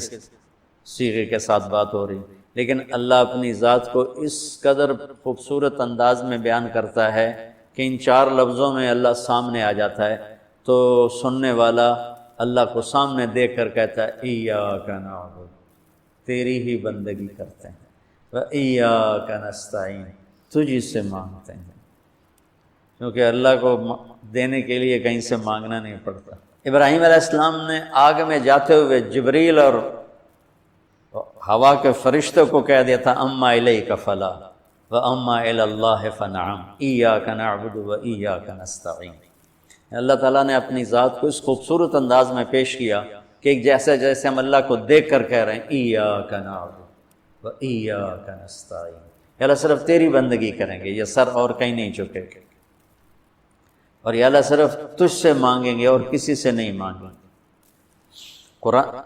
صیغے کے ساتھ بات ہو رہی، لیکن اللہ اپنی ذات کو اس قدر خوبصورت انداز میں بیان کرتا ہے کہ ان 4 لفظوں میں اللہ سامنے آ جاتا ہے، تو سننے والا اللہ کو سامنے دیکھ کر کہتا ہے ایاک نعبد، تیری ہی بندگی کرتے ہیں، وَإِيَّاكَ نَسْتَعِينُ تجھ سے مانگتے ہیں، کیونکہ اللہ کو دینے کے لیے کہیں سے مانگنا نہیں پڑتا۔ ابراہیم علیہ السلام نے آگ میں جاتے ہوئے جبریل اور ہوا کے فرشتوں کو کہہ دیا تھا اما الیک فلا واما الی اللہ فنعم ایاک نعبد وایاک نستعین۔ اللہ تعالیٰ نے اپنی ذات کو اس خوبصورت انداز میں پیش کیا کہ جیسے ہم اللہ کو دیکھ کر کہہ رہے ہیں ایاک نعبد وایاک نستعین، یا اللہ صرف تیری بندگی کریں گے، یہ سر اور کہیں نہیں جھکے گا، اور یا اللہ صرف تجھ سے مانگیں گے اور کسی سے نہیں مانگیں گے۔ قرآن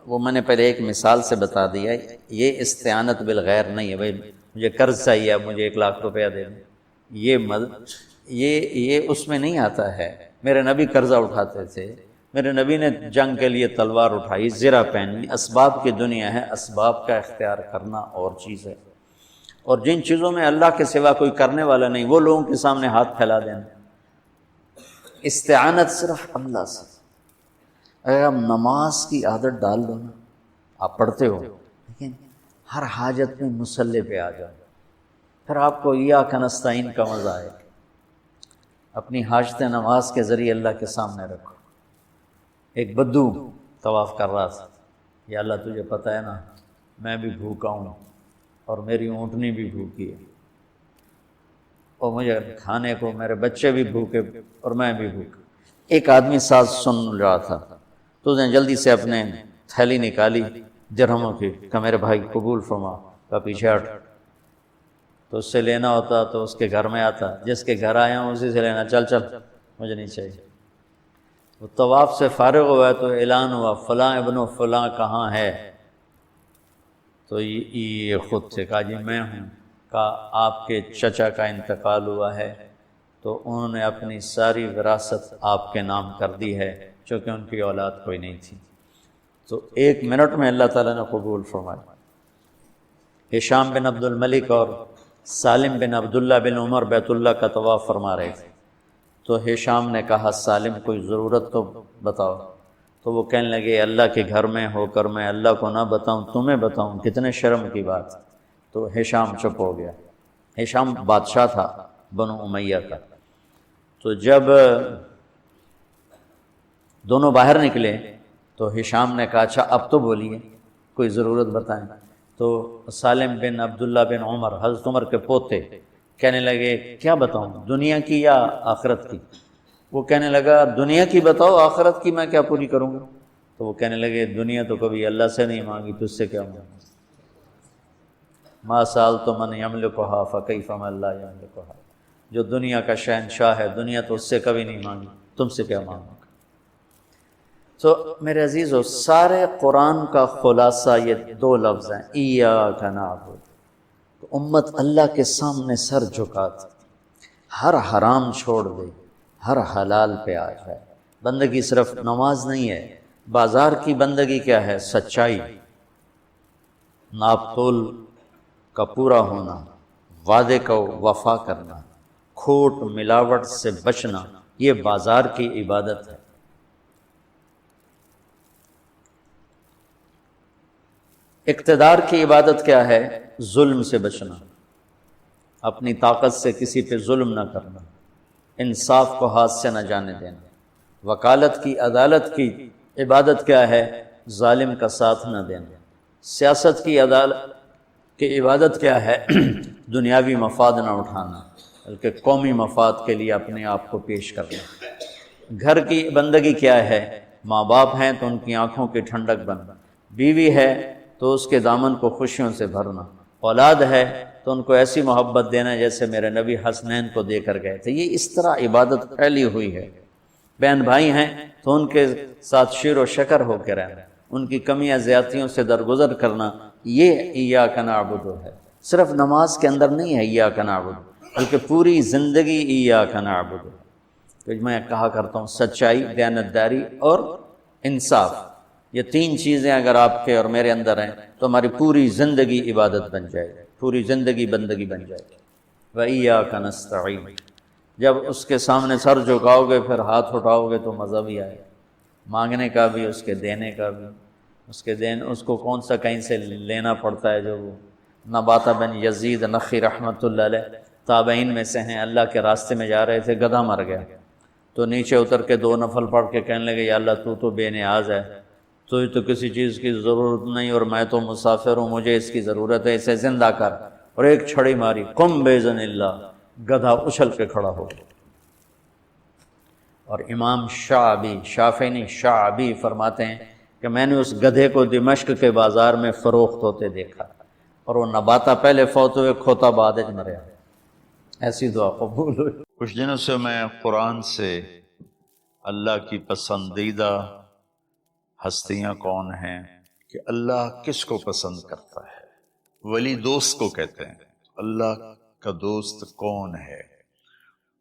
وہ میں نے پہلے ایک مثال سے بتا دیا، یہ استعانت بالغیر نہیں ہے، بھائی مجھے قرض چاہیے اب مجھے 1,00,000 روپیہ دے دیں، یہ اس میں نہیں آتا ہے۔ میرے نبی قرضہ اٹھاتے تھے، میرے نبی نے جنگ کے لیے تلوار اٹھائی، زرہ پہنی، اسباب کی دنیا ہے، اسباب کا اختیار کرنا اور چیز ہے، اور جن چیزوں میں اللہ کے سوا کوئی کرنے والا نہیں وہ لوگوں کے سامنے ہاتھ پھیلا دینا۔ استعانت صرف اللہ سے۔ اگر آپ نماز کی عادت ڈال دو نا، آپ پڑھتے ہو لیکن ہر حاجت میں مصلی پہ آ جاؤ، پھر آپ کو ایاک نستعین کا مزہ آئے گا۔ اپنی حاجت نماز کے ذریعے اللہ کے سامنے رکھو۔ ایک بدو طواف کر رہا تھا، یا اللہ تجھے پتہ ہے نا میں بھی بھوکا ہوں اور میری اونٹنی بھی بھوکی ہے، اور مجھے کھانے کو میرے بچے بھی بھوکے اور میں بھی بھوکا۔ ایک آدمی ساتھ سن رہا تھا، تو اس نے جلدی سے اپنے تھیلی نکالی درہموں کی کہ میرے بھائی قبول فرما، کا پیچھے ہٹ، تو اس سے لینا ہوتا تو اس کے گھر میں آتا، جس کے گھر آیا ہوں اسی سے لینا، چل مجھے نہیں چاہیے۔ وہ طواف سے فارغ ہوا تو اعلان ہوا فلاں ابن فلاں کہاں ہے، تو یہ خود سے کہا جی میں ہوں، کہا آپ کے چچا کا انتقال ہوا ہے تو انہوں نے اپنی ساری وراثت آپ کے نام کر دی ہے، چونکہ ان کی اولاد کوئی نہیں تھی۔ تو 1 منٹ میں اللہ تعالیٰ نے قبول فرمایا۔ ہشام بن عبد الملک اور سالم بن عبداللہ بن عمر بیت اللہ کا طواف فرما رہے تھے، تو ہشام نے کہا سالم کوئی ضرورت تو بتاؤ، تو وہ کہنے لگے اللہ کے گھر میں ہو کر میں اللہ کو نہ بتاؤں تمہیں بتاؤں، کتنے شرم کی بات۔ تو ہشام چپ ہو گیا۔ ہشام بادشاہ تھا بنو امیہ کا۔ تو جب دونوں باہر نکلے تو ہشام نے کہا اچھا اب تو بولیے، کوئی ضرورت بتائیں۔ تو سالم بن عبداللہ بن عمر، حضرت عمر کے پوتے، کہنے لگے کیا بتاؤں، دنیا کی یا آخرت کی؟ وہ کہنے لگا دنیا کی بتاؤ، آخرت کی میں کیا پوری کروں گا؟ تو وہ کہنے لگے دنیا تو کبھی اللہ سے نہیں مانگی، تجھ سے کیا مانگی؟ ما سألت من یملکھا فکیف من لا یملکھا، جو دنیا کا شہنشاہ ہے، دنیا تو اس سے کبھی نہیں مانگی، تم سے کیا مانگوں گا؟ تو میرے عزیزو، سارے قرآن کا خلاصہ یہ دو لفظ ہیں، ایاک نعبد۔ تو امت اللہ کے سامنے سر جھکا دی، ہر حرام چھوڑ دے، ہر حلال پہ آ جائے۔ بندگی صرف نماز نہیں ہے، بازار کی بندگی کیا ہے؟ سچائی، ناپ تول کا پورا ہونا، وعدے کا وفا کرنا، کھوٹ ملاوٹ سے بچنا، یہ بازار کی عبادت ہے۔ اقتدار کی عبادت کیا ہے؟ ظلم سے بچنا، اپنی طاقت سے کسی پہ ظلم نہ کرنا، انصاف کو ہاتھ سے نہ جانے دینا۔ وکالت کی، عدالت کی عبادت کیا ہے؟ ظالم کا ساتھ نہ دینا۔ سیاست کی عدالت کی عبادت کیا ہے؟ دنیاوی مفاد نہ اٹھانا، بلکہ قومی مفاد کے لیے اپنے آپ کو پیش کرنا۔ گھر کی بندگی کیا ہے؟ ماں باپ ہیں تو ان کی آنکھوں کی ٹھنڈک بننا، بیوی ہے تو اس کے دامن کو خوشیوں سے بھرنا، اولاد ہے تو ان کو ایسی محبت دینا جیسے میرے نبی حسنین کو دے کر گئے تھے۔ یہ اس طرح عبادت پھیلی ہوئی ہے۔ بہن بھائی ہیں تو ان کے ساتھ شیر و شکر ہو کے رہنا، ان کی کمیاں زیادتیوں سے درگزر کرنا، یہ ایاک نعبد ہے۔ صرف نماز کے اندر نہیں ہے ایاک نعبد، بلکہ پوری زندگی ایاک نعبد۔ تو میں کہا کرتا ہوں سچائی، دیانتداری اور انصاف، یہ تین چیزیں اگر آپ کے اور میرے اندر ہیں تو ہماری پوری زندگی عبادت بن جائے گی، پوری زندگی بندگی بن جائے گی۔ وَإِيَّاكَ نَسْتَعِينُ، جب اس کے سامنے سر جھکاؤ گے پھر ہاتھ اٹھاؤ گے تو مزہ بھی آئے، مانگنے کا بھی، اس کے دینے کا بھی۔ اس کو کون سا کہیں سے لینا پڑتا ہے؟ جو وہ نباتہ بن یزید نخی رحمۃ اللہ علیہ تابعین میں سے ہیں، اللہ کے راستے میں جا رہے تھے، گدھا مر گیا تو نیچے اتر کے 2 نفل پڑھ کے کہنے لگے یا اللہ تو بے نیاز ہے، تو کسی چیز کی ضرورت نہیں، اور میں تو مسافر ہوں، مجھے اس کی ضرورت ہے، اسے زندہ کر۔ اور ایک چھڑی ماری، قم باذن اللہ، گدھا اچھل کے کھڑا ہو گیا۔ اور امام شعبی، شافعی نہیں شعبی، فرماتے ہیں کہ میں نے اس گدھے کو دمشق کے بازار میں فروخت ہوتے دیکھا، اور وہ نباتہ پہلے فوت ہوئے، کھوتا بعد میں مریا۔ ایسی دعا قبول ہوئی۔ کچھ دنوں سے میں قرآن سے اللہ کی پسندیدہ ہستیاں کون ہیں، کہ اللہ کس کو پسند کرتا ہے، ولی دوست کو کہتے ہیں۔ اللہ کا دوست کون ہے؟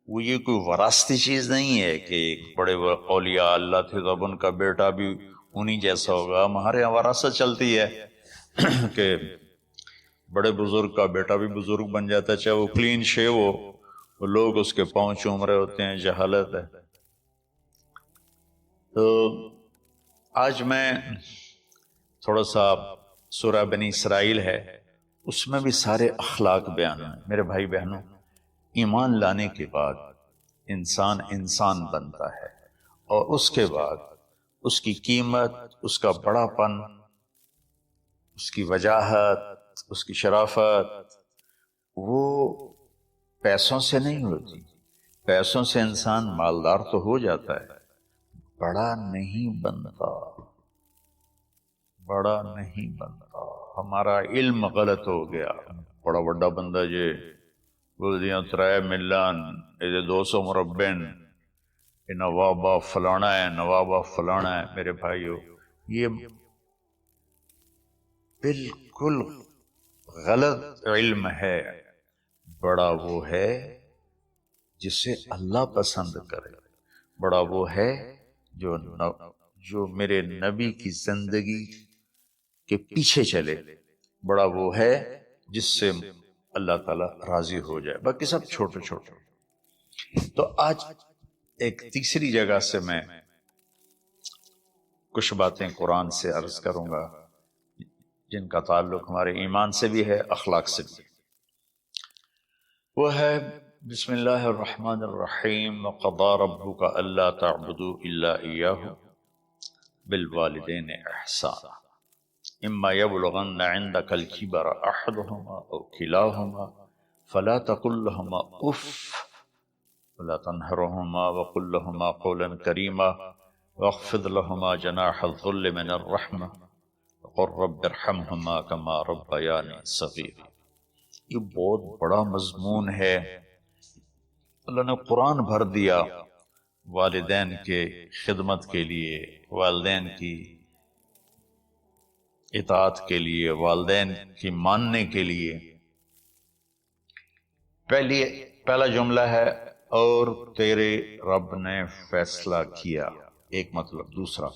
وہ یہ کوئی وراثتی چیز نہیں ہے کہ بڑے اولیاء اللہ تھے تو اب ان کا بیٹا بھی انہی جیسا ہوگا۔ ہمارے یہاں وراثت چلتی ہے کہ بڑے بزرگ کا بیٹا بھی بزرگ بن جاتا ہے، چاہے وہ کلین شیو ہو، وہ لوگ اس کے پاؤں چوم رہے ہوتے ہیں، جہالت ہے۔ تو آج میں تھوڑا سا سورہ بنی اسرائیل ہے، اس میں بھی سارے اخلاق بیان ہیں۔ میرے بھائی بہنوں، ایمان لانے کے بعد انسان بنتا ہے، اور اس کے بعد اس کی قیمت، اس کا بڑا پن، اس کی وجاہت، اس کی شرافت، وہ پیسوں سے نہیں ہوتی۔ پیسوں سے انسان مالدار تو ہو جاتا ہے، بڑا نہیں بنتا، بڑا نہیں بنتا۔ ہمارا علم غلط ہو گیا، بڑا بڑا بندہ جے بولدیاں 3 ملان یہ 200 مربع، یہ نوابہ فلانا ہے، نوابہ فلانا ہے۔ میرے بھائیو، یہ بالکل غلط علم ہے۔ بڑا وہ ہے جسے اللہ پسند کرے، بڑا وہ ہے جو میرے نبی کی زندگی کے پیچھے چلے، بڑا وہ ہے جس سے اللہ تعالیٰ راضی ہو جائے، باقی سب چھوٹے چھوٹے۔ تو آج ایک تیسری جگہ سے میں کچھ باتیں قرآن سے عرض کروں گا جن کا تعلق ہمارے ایمان سے بھی ہے، اخلاق سے بھی۔ وہ ہے بسم اللہ الرحمن الرحیم، وَقَضَىٰ رَبُّكَ أَلَّا تَعْبُدُوا إِلَّا إِيَّاهُ بالوالدین احسانا اما یبلغن عندک الکبر احدهما او کلاهما فلا تقل لهما اف ولا تنهرهما وقل لهما قولا کریما واخفض لهما جناح الذل من الرحمة وقل رب ارحمهما كما ربياني صغيرا۔ یہ بہت بڑا مضمون ہے، اللہ نے قرآن بھر دیا والدین کے خدمت کے لیے، والدین کی اطاعت کے لیے، والدین کی ماننے کے لیے۔ پہلا جملہ ہے اور تیرے رب نے فیصلہ کیا، ایک مطلب۔ دوسرا،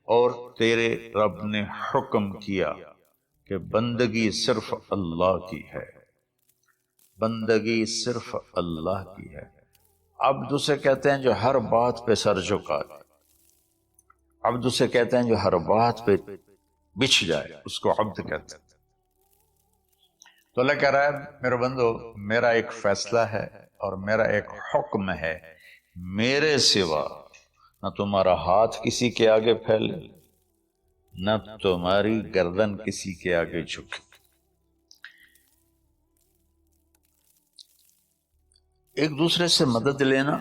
اور تیرے رب نے حکم کیا کہ بندگی صرف اللہ کی ہے، بندگی صرف اللہ کی ہے۔ عبد اسے کہتے ہیں جو ہر بات پہ سر جھکا دے، عبد اسے کہتے ہیں جو ہر بات پہ بچھ جائے، اس کو عبد کہتے ہیں۔ تو اللہ کہہ رہا ہے میرے بندو، میرا ایک فیصلہ ہے اور میرا ایک حکم ہے، میرے سوا نہ تمہارا ہاتھ کسی کے آگے پھیلے، نہ تمہاری گردن کسی کے آگے جھکے۔ ایک دوسرے سے مدد لینا،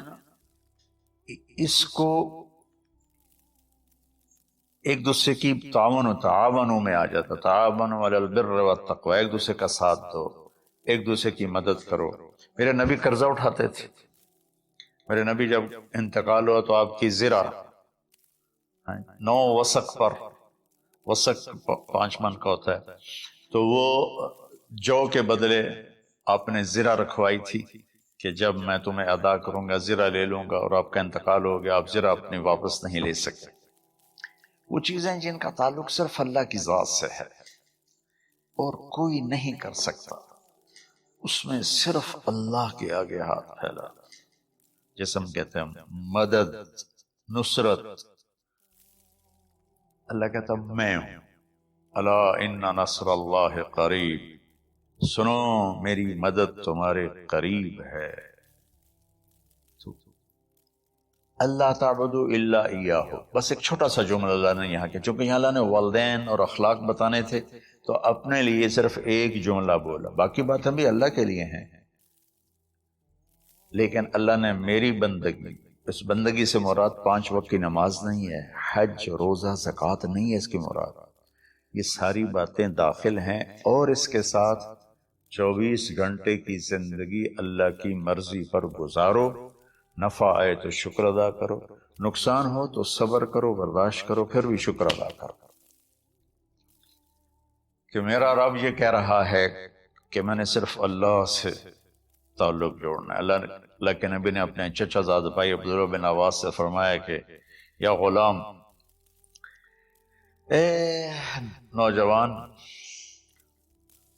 اس کو ایک دوسرے کی تعاونوں میں آ جاتا، تعاونوا علی البر والتقوی، ایک دوسرے کا ساتھ دو، ایک دوسرے کی مدد کرو۔ میرے نبی قرضہ اٹھاتے تھے، میرے نبی جب انتقال ہوا تو آپ کی زرہ 9 وسق پر، وسق 5 من کا ہوتا ہے، تو وہ جو کے بدلے آپ نے زرہ رکھوائی تھی کہ جب میں تمہیں ادا کروں گا زرہ لے لوں گا، اور آپ کا انتقال ہو گیا، آپ زرہ اپنی واپس نہیں لے سکتے۔ وہ چیزیں جن کا تعلق صرف اللہ کی ذات سے ہے اور کوئی نہیں کر سکتا، اس میں صرف اللہ کے آگے ہاتھ پھیلا، جیسے ہم کہتے ہیں مدد، نصرت، اللہ کہتا میں ہوں، الا ان نصر اللہ قریب، سنو میری مدد تمہارے قریب ہے۔ اللہ تعبدوا الا ایاہ، بس ایک چھوٹا سا جملہ اللہ نے یہاں کیا، چونکہ یہاں اللہ نے والدین اور اخلاق بتانے تھے تو اپنے لیے صرف ایک جملہ بولا، باقی باتیں بھی اللہ کے لیے ہیں، لیکن اللہ نے میری بندگی، اس بندگی سے مراد 5 وقت کی نماز نہیں ہے، حج، روزہ، زکوٰۃ نہیں ہے اس کی مراد، یہ ساری باتیں داخل ہیں، اور اس کے ساتھ 24 گھنٹے کی زندگی اللہ کی مرضی پر گزارو، نفع آئے تو شکر ادا کرو، نقصان ہو تو صبر کرو، برداشت کرو، پھر بھی شکر ادا کرو۔ کہ میرا رب یہ کہہ رہا ہے کہ میں نے صرف اللہ سے تعلق جوڑنا ہے۔ اللہ کے نبی نے اپنے چچا زاد بھائی عبداللہ بن عباس سے فرمایا کہ یا غلام، اے نوجوان،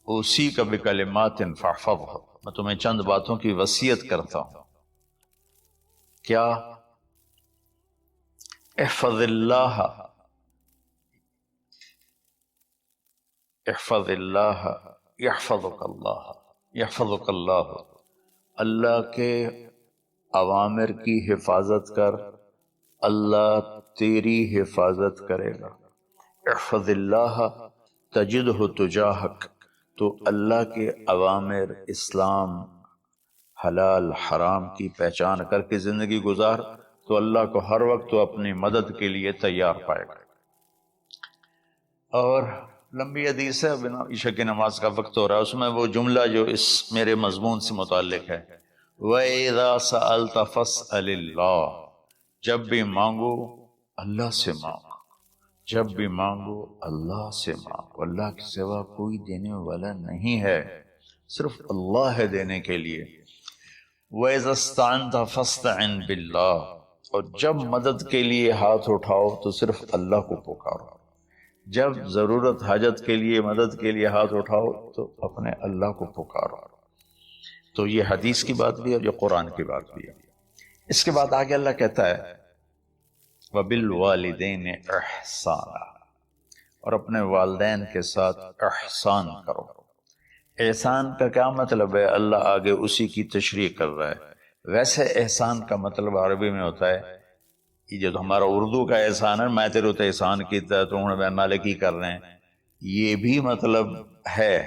اوصیک بکلمات فاحفظها، میں تمہیں چند باتوں کی وصیت کرتا ہوں۔ کیا؟ احفظ اللہ، احفظ اللہ یحفظک اللہ، یحفظک اللہ، اللہ کے اوامر کی حفاظت کر، اللہ تیری حفاظت کرے گا۔ احفظ اللہ تجدہ تجاہک، تو اللہ کے اوامر، اسلام، حلال حرام کی پہچان کر کے زندگی گزار تو اللہ کو ہر وقت تو اپنی مدد کے لیے تیار پائے گا۔ اور لمبی حدیث ہے، بنا عشاء کی نماز کا وقت ہو رہا ہے، اس میں وہ جملہ جو اس میرے مضمون سے متعلق ہے، وَإِذَا سَأَلْتَ فَاسْأَلِ اللَّهِ، جب بھی مانگو اللہ سے مانگو، جب بھی مانگو اللہ سے مانگو، اللہ کے سوا کوئی دینے والا نہیں ہے، صرف اللہ ہے دینے کے لیے۔ وَإِذَا اسْتَعَنْتَ فَاسْتَعِنْ بِاللَّهِ، اور جب مدد کے لیے ہاتھ اٹھاؤ تو صرف اللہ کو پکارو، جب ضرورت حاجت کے لیے مدد کے لیے ہاتھ اٹھاؤ تو اپنے اللہ کو پکارو۔ تو یہ حدیث کی بات بھی ہے اور یہ قرآن کی بات بھی ہے۔ اس کے بعد آگے اللہ کہتا ہے وَبِالْوَالِدَيْنِ إِحْسَانًا، اور اپنے والدین کے ساتھ احسان کرو۔ احسان کا کیا مطلب ہے؟ اللہ آگے اسی کی تشریح کر رہا ہے۔ ویسے احسان کا مطلب عربی میں ہوتا ہے یہ جو ہمارا اردو کا احسان ہے، میں تیرے تے احسان کیتا ہے تو میں مالکی کر رہے ہیں، یہ بھی مطلب ہے،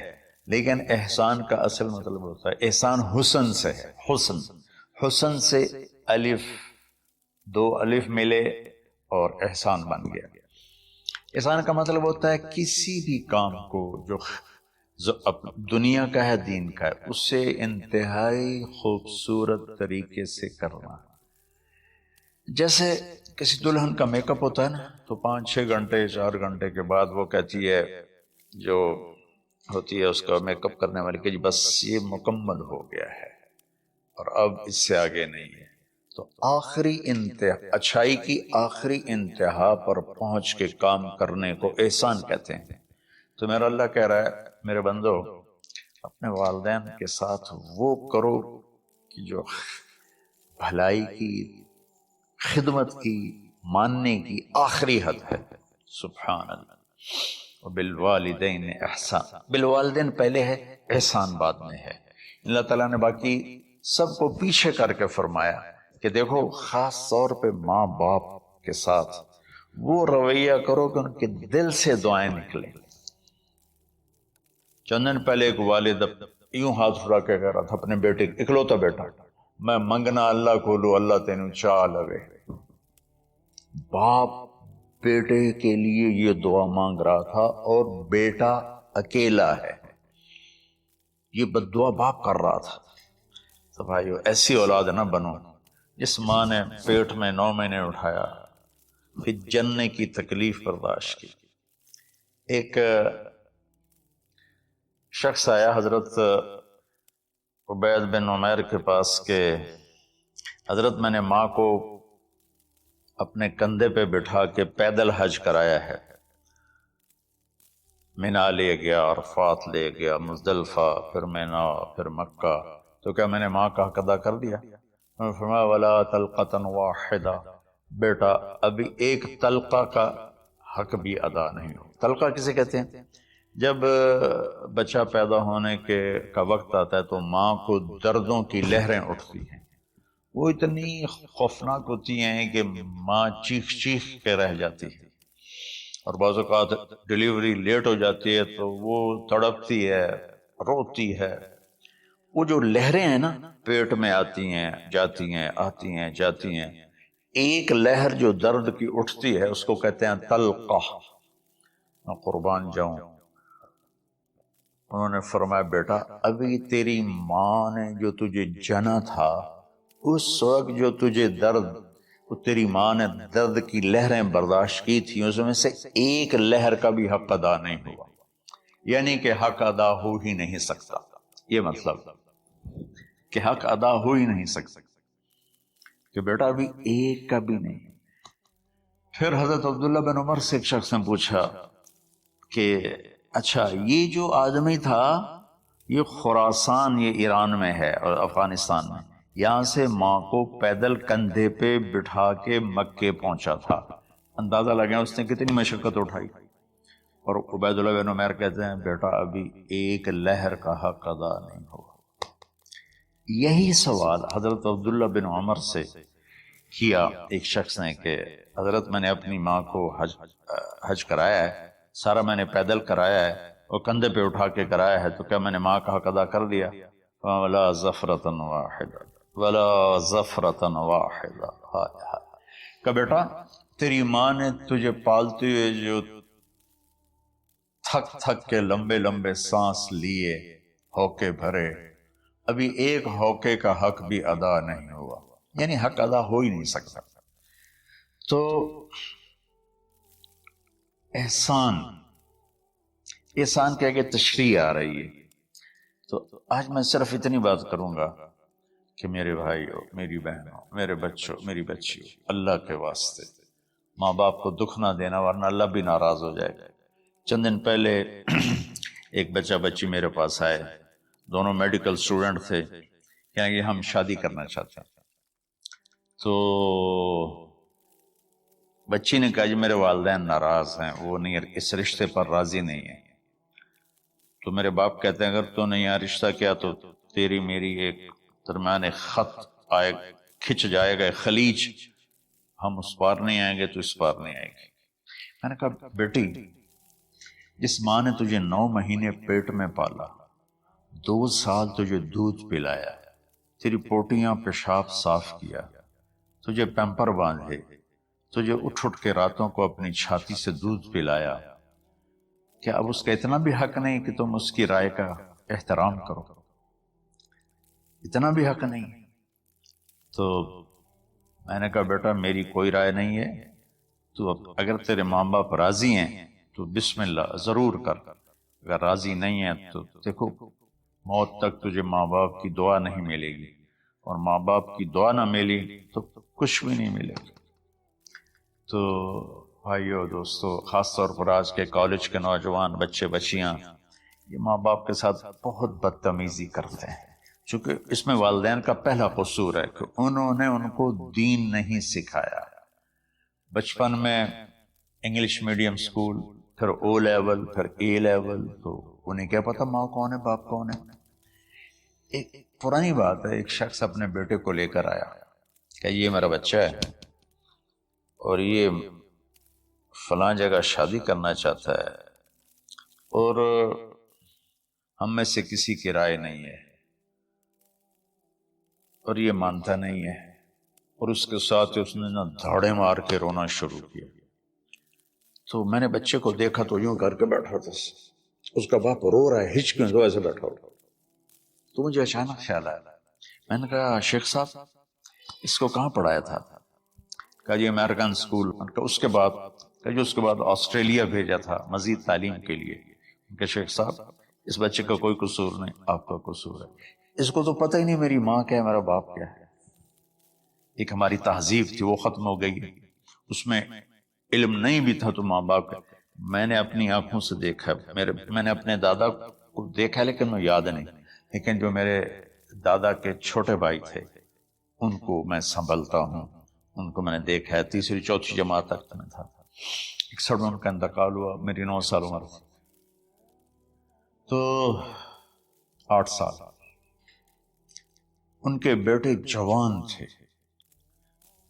لیکن احسان کا اصل مطلب ہوتا ہے احسان حسن سے ہے، حسن سے الف، دو الف ملے اور احسان بن گیا۔ احسان کا مطلب ہوتا ہے کسی بھی کام کو جو دنیا کا ہے دین کا ہے، اس سے انتہائی خوبصورت طریقے سے کرنا۔ جیسے کسی دلہن کا میک اپ ہوتا ہے نا، تو 5-6 گھنٹے 4 گھنٹے کے بعد وہ کہتی ہے، جو ہوتی ہے اس کا میک اپ کرنے والی، کہ بس یہ مکمل ہو گیا ہے اور اب اس سے آگے نہیں ہے۔ تو آخری انتہا، اچھائی کی آخری انتہا پر پہنچ کے کام کرنے کو احسان کہتے ہیں۔ تو میرا اللہ کہہ رہا ہے میرے بندو، اپنے والدین کے ساتھ وہ کرو کہ جو بھلائی کی، خدمت کی، ماننے کی آخری حد ہے۔ سبحان اللہ۔ وبالوالدین احسان، بالوالدین پہلے ہے، احسان بعد میں ہے۔ اللہ تعالیٰ نے باقی سب کو پیچھے کر کے فرمایا کہ دیکھو خاص طور پہ ماں باپ کے ساتھ وہ رویہ کرو کہ ان کے دل سے دعائیں نکلیں۔ چند دن پہلے ایک والد یوں ہاتھ اٹھا کے کہہ رہا تھا اپنے بیٹے، اکلوتا بیٹا، میں منگنا اللہ کھولو اللہ تینوں چاہ لگے۔ باپ بیٹے کے لیے یہ دعا مانگ رہا تھا اور بیٹا اکیلا ہے، یہ بد دعا باپ کر رہا تھا۔ تو بھائیو ایسی اولاد نہ بنو جس ماں نے پیٹ میں 9 مہینے اٹھایا، پھر جننے کی تکلیف برداشت کی۔ ایک شخص آیا حضرت عبید بن عمیر کے پاس کہ حضرت میں نے ماں کو اپنے کندھے پہ بٹھا کے پیدل حج کرایا ہے، مینا لے گیا، عرفات لے گیا، مزدلفہ، پھر مینا، پھر مکہ، تو کیا میں نے ماں کا حق ادا کر دیا؟ میں نے فرمایا ولا تلقۃ واحدہ، بیٹا ابھی ایک تلقہ کا حق بھی ادا نہیں ہو۔ تلقہ کسے کہتے ہیں؟ جب بچہ پیدا ہونے کا وقت آتا ہے تو ماں کو دردوں کی لہریں اٹھتی ہیں، وہ اتنی خوفناک ہوتی ہیں کہ ماں چیخ چیخ کے رہ جاتی ہے، اور بعض اوقات ڈیلیوری لیٹ ہو جاتی ہے تو وہ تڑپتی ہے، روتی ہے۔ وہ جو لہریں ہیں نا پیٹ میں آتی ہیں جاتی ہیں، آتی ہیں جاتی ہیں، ایک لہر جو درد کی اٹھتی ہے اس کو کہتے ہیں تلقہ۔ میں قربان جاؤں، انہوں نے فرمایا بیٹا ابھی تیری ماں نے جو تجھے جنا تھا اس وقت جو تجھے درد، تیری ماں نے درد کی لہریں برداشت کی تھی، اس میں سے ایک لہر کا بھی حق ادا نہیں ہوا، یعنی کہ حق ادا ہو ہی نہیں سکتا۔ یہ مطلب کہ حق ادا ہو ہی نہیں سکتا کہ بیٹا ابھی ایک کا بھی نہیں۔ پھر حضرت عبداللہ بن عمر سے ایک شخص نے پوچھا کہ اچھا یہ جو آدمی تھا یہ خراسان، یہ ایران میں ہے اور افغانستان میں، یہاں سے ماں کو پیدل کندھے پہ بٹھا کے مکے پہنچا تھا، اندازہ لگا اس نے کتنی مشقت اٹھائی۔ اور عبید اللہ بن عمیر کہتے ہیں بیٹا ابھی ایک لہر کا حق ادا نہیں ہوا۔ یہی سوال حضرت عبداللہ بن عمر سے کیا ایک شخص نے کہ حضرت میں نے اپنی ماں کو حج کرایا ہے، سارا میں نے پیدل کرایا ہے اور کندھے پہ اٹھا کے کرایا ہے، تو کیا میں نے ماں کا حق ادا کر دیا؟ ولا ظفرۃ واحدہ، ولا ظفرۃ واحدہ۔ کہ بیٹا تیری ماں نے تجھے پالتے ہوئے جو تھک تھک کے لمبے لمبے سانس لیے، ہوکے بھرے، ابھی ایک ہوکے کا حق بھی ادا نہیں ہوا، یعنی حق ادا ہو ہی نہیں سکتا۔ تو احسان کے آگے تشریح آ رہی ہے۔ تو آج میں صرف اتنی بات کروں گا کہ میرے بھائیوں، میری بہنوں، میرے بچوں، میری بچیوں، اللہ کے واسطے ماں باپ کو دکھ نہ دینا ورنہ اللہ بھی ناراض ہو جائے گا۔ چند دن پہلے ایک بچہ بچی میرے پاس آئے، دونوں میڈیکل اسٹوڈنٹ تھے، کہ ہم شادی کرنا چاہتے ہیں۔ تو بچی نے کہا جی میرے والدین ناراض ہیں، وہ نہیں، اس رشتے پر راضی نہیں ہیں۔ تو میرے باپ کہتے ہیں اگر تو نہیں یہاں رشتہ کیا تو تیری میری ایک درمیان ایک خط آئے، کھچ جائے گا، خلیج ہم اس پار نہیں آئیں گے تو اس پار نہیں آئے گی۔ میں نے کہا بیٹی، جس ماں نے تجھے 9 مہینے پیٹ میں پالا، 2 سال تجھے دودھ پلایا، تیری پوٹیاں پیشاب صاف کیا، تجھے پیمپر باندھے، تجھے اٹھ کے راتوں کو اپنی چھاتی سے دودھ پلایا، کیا اب اس کا اتنا بھی حق نہیں کہ تم اس کی رائے کا احترام کرو؟ اتنا بھی حق نہیں؟ تو میں نے کہا بیٹا میری کوئی رائے نہیں ہے، تو اگر تیرے ماں باپ راضی ہیں تو بسم اللہ ضرور کر، اگر راضی نہیں ہے تو دیکھو موت تک تجھے ماں باپ کی دعا نہیں ملے گی، اور ماں باپ کی دعا نہ ملی تو کچھ بھی نہیں ملے گا۔ تو بھائیو دوستو، خاص طور پر آج کے کالج کے نوجوان بچے بچیاں یہ ماں باپ کے ساتھ بہت بدتمیزی کرتے ہیں، چونکہ اس میں والدین کا پہلا قصور ہے کہ انہوں نے ان کو دین نہیں سکھایا۔ بچپن میں انگلش میڈیم سکول، پھر او لیول، پھر اے لیول، تو انہیں کیا پتا ماں کون ہے باپ کون ہے۔ ایک پرانی بات ہے، ایک شخص اپنے بیٹے کو لے کر آیا کہ یہ میرا بچہ ہے اور یہ فلاں جگہ شادی کرنا چاہتا ہے، اور ہم میں سے کسی کی رائے نہیں ہے، اور یہ مانتا نہیں ہے، اور اس کے ساتھ اس نے نا دھاڑے مار کے رونا شروع کیا۔ تو میں نے بچے کو دیکھا تو یوں کر کے بیٹھا تھا، اس کا باپ رو رہا ہے، ہچ کیوں تو ایسے بیٹھا ہوا۔ تو مجھے اچانک خیال آیا، میں نے کہا شیخ صاحب اس کو کہاں پڑھایا تھا؟ کہا جی امریکن اسکول۔ اس کے بعد آسٹریلیا بھیجا تھا مزید تعلیم کے لیے۔ کہ شیخ صاحب اس بچے کا کوئی قصور نہیں، آپ کا قصور ہے، اس کو تو پتہ ہی نہیں میری ماں کیا ہے میرا باپ کیا ہے۔ ایک ہماری تہذیب تھی وہ ختم ہو گئی، اس میں علم نہیں بھی تھا تو ماں باپ کا۔ میں نے اپنی آنکھوں سے دیکھا، میں نے اپنے دادا کو دیکھا لیکن میں یاد نہیں، لیکن جو میرے دادا کے چھوٹے بھائی تھے ان کو میں سنبھلتا ہوں، ان کو میں نے دیکھا ہے، 3ری 4تھی جماعت تک میں تھا۔ 61 میں ان کا انتقال ہوا، میری 9 سال عمر تھی، تو 8 سال۔ ان کے بیٹے جوان تھے،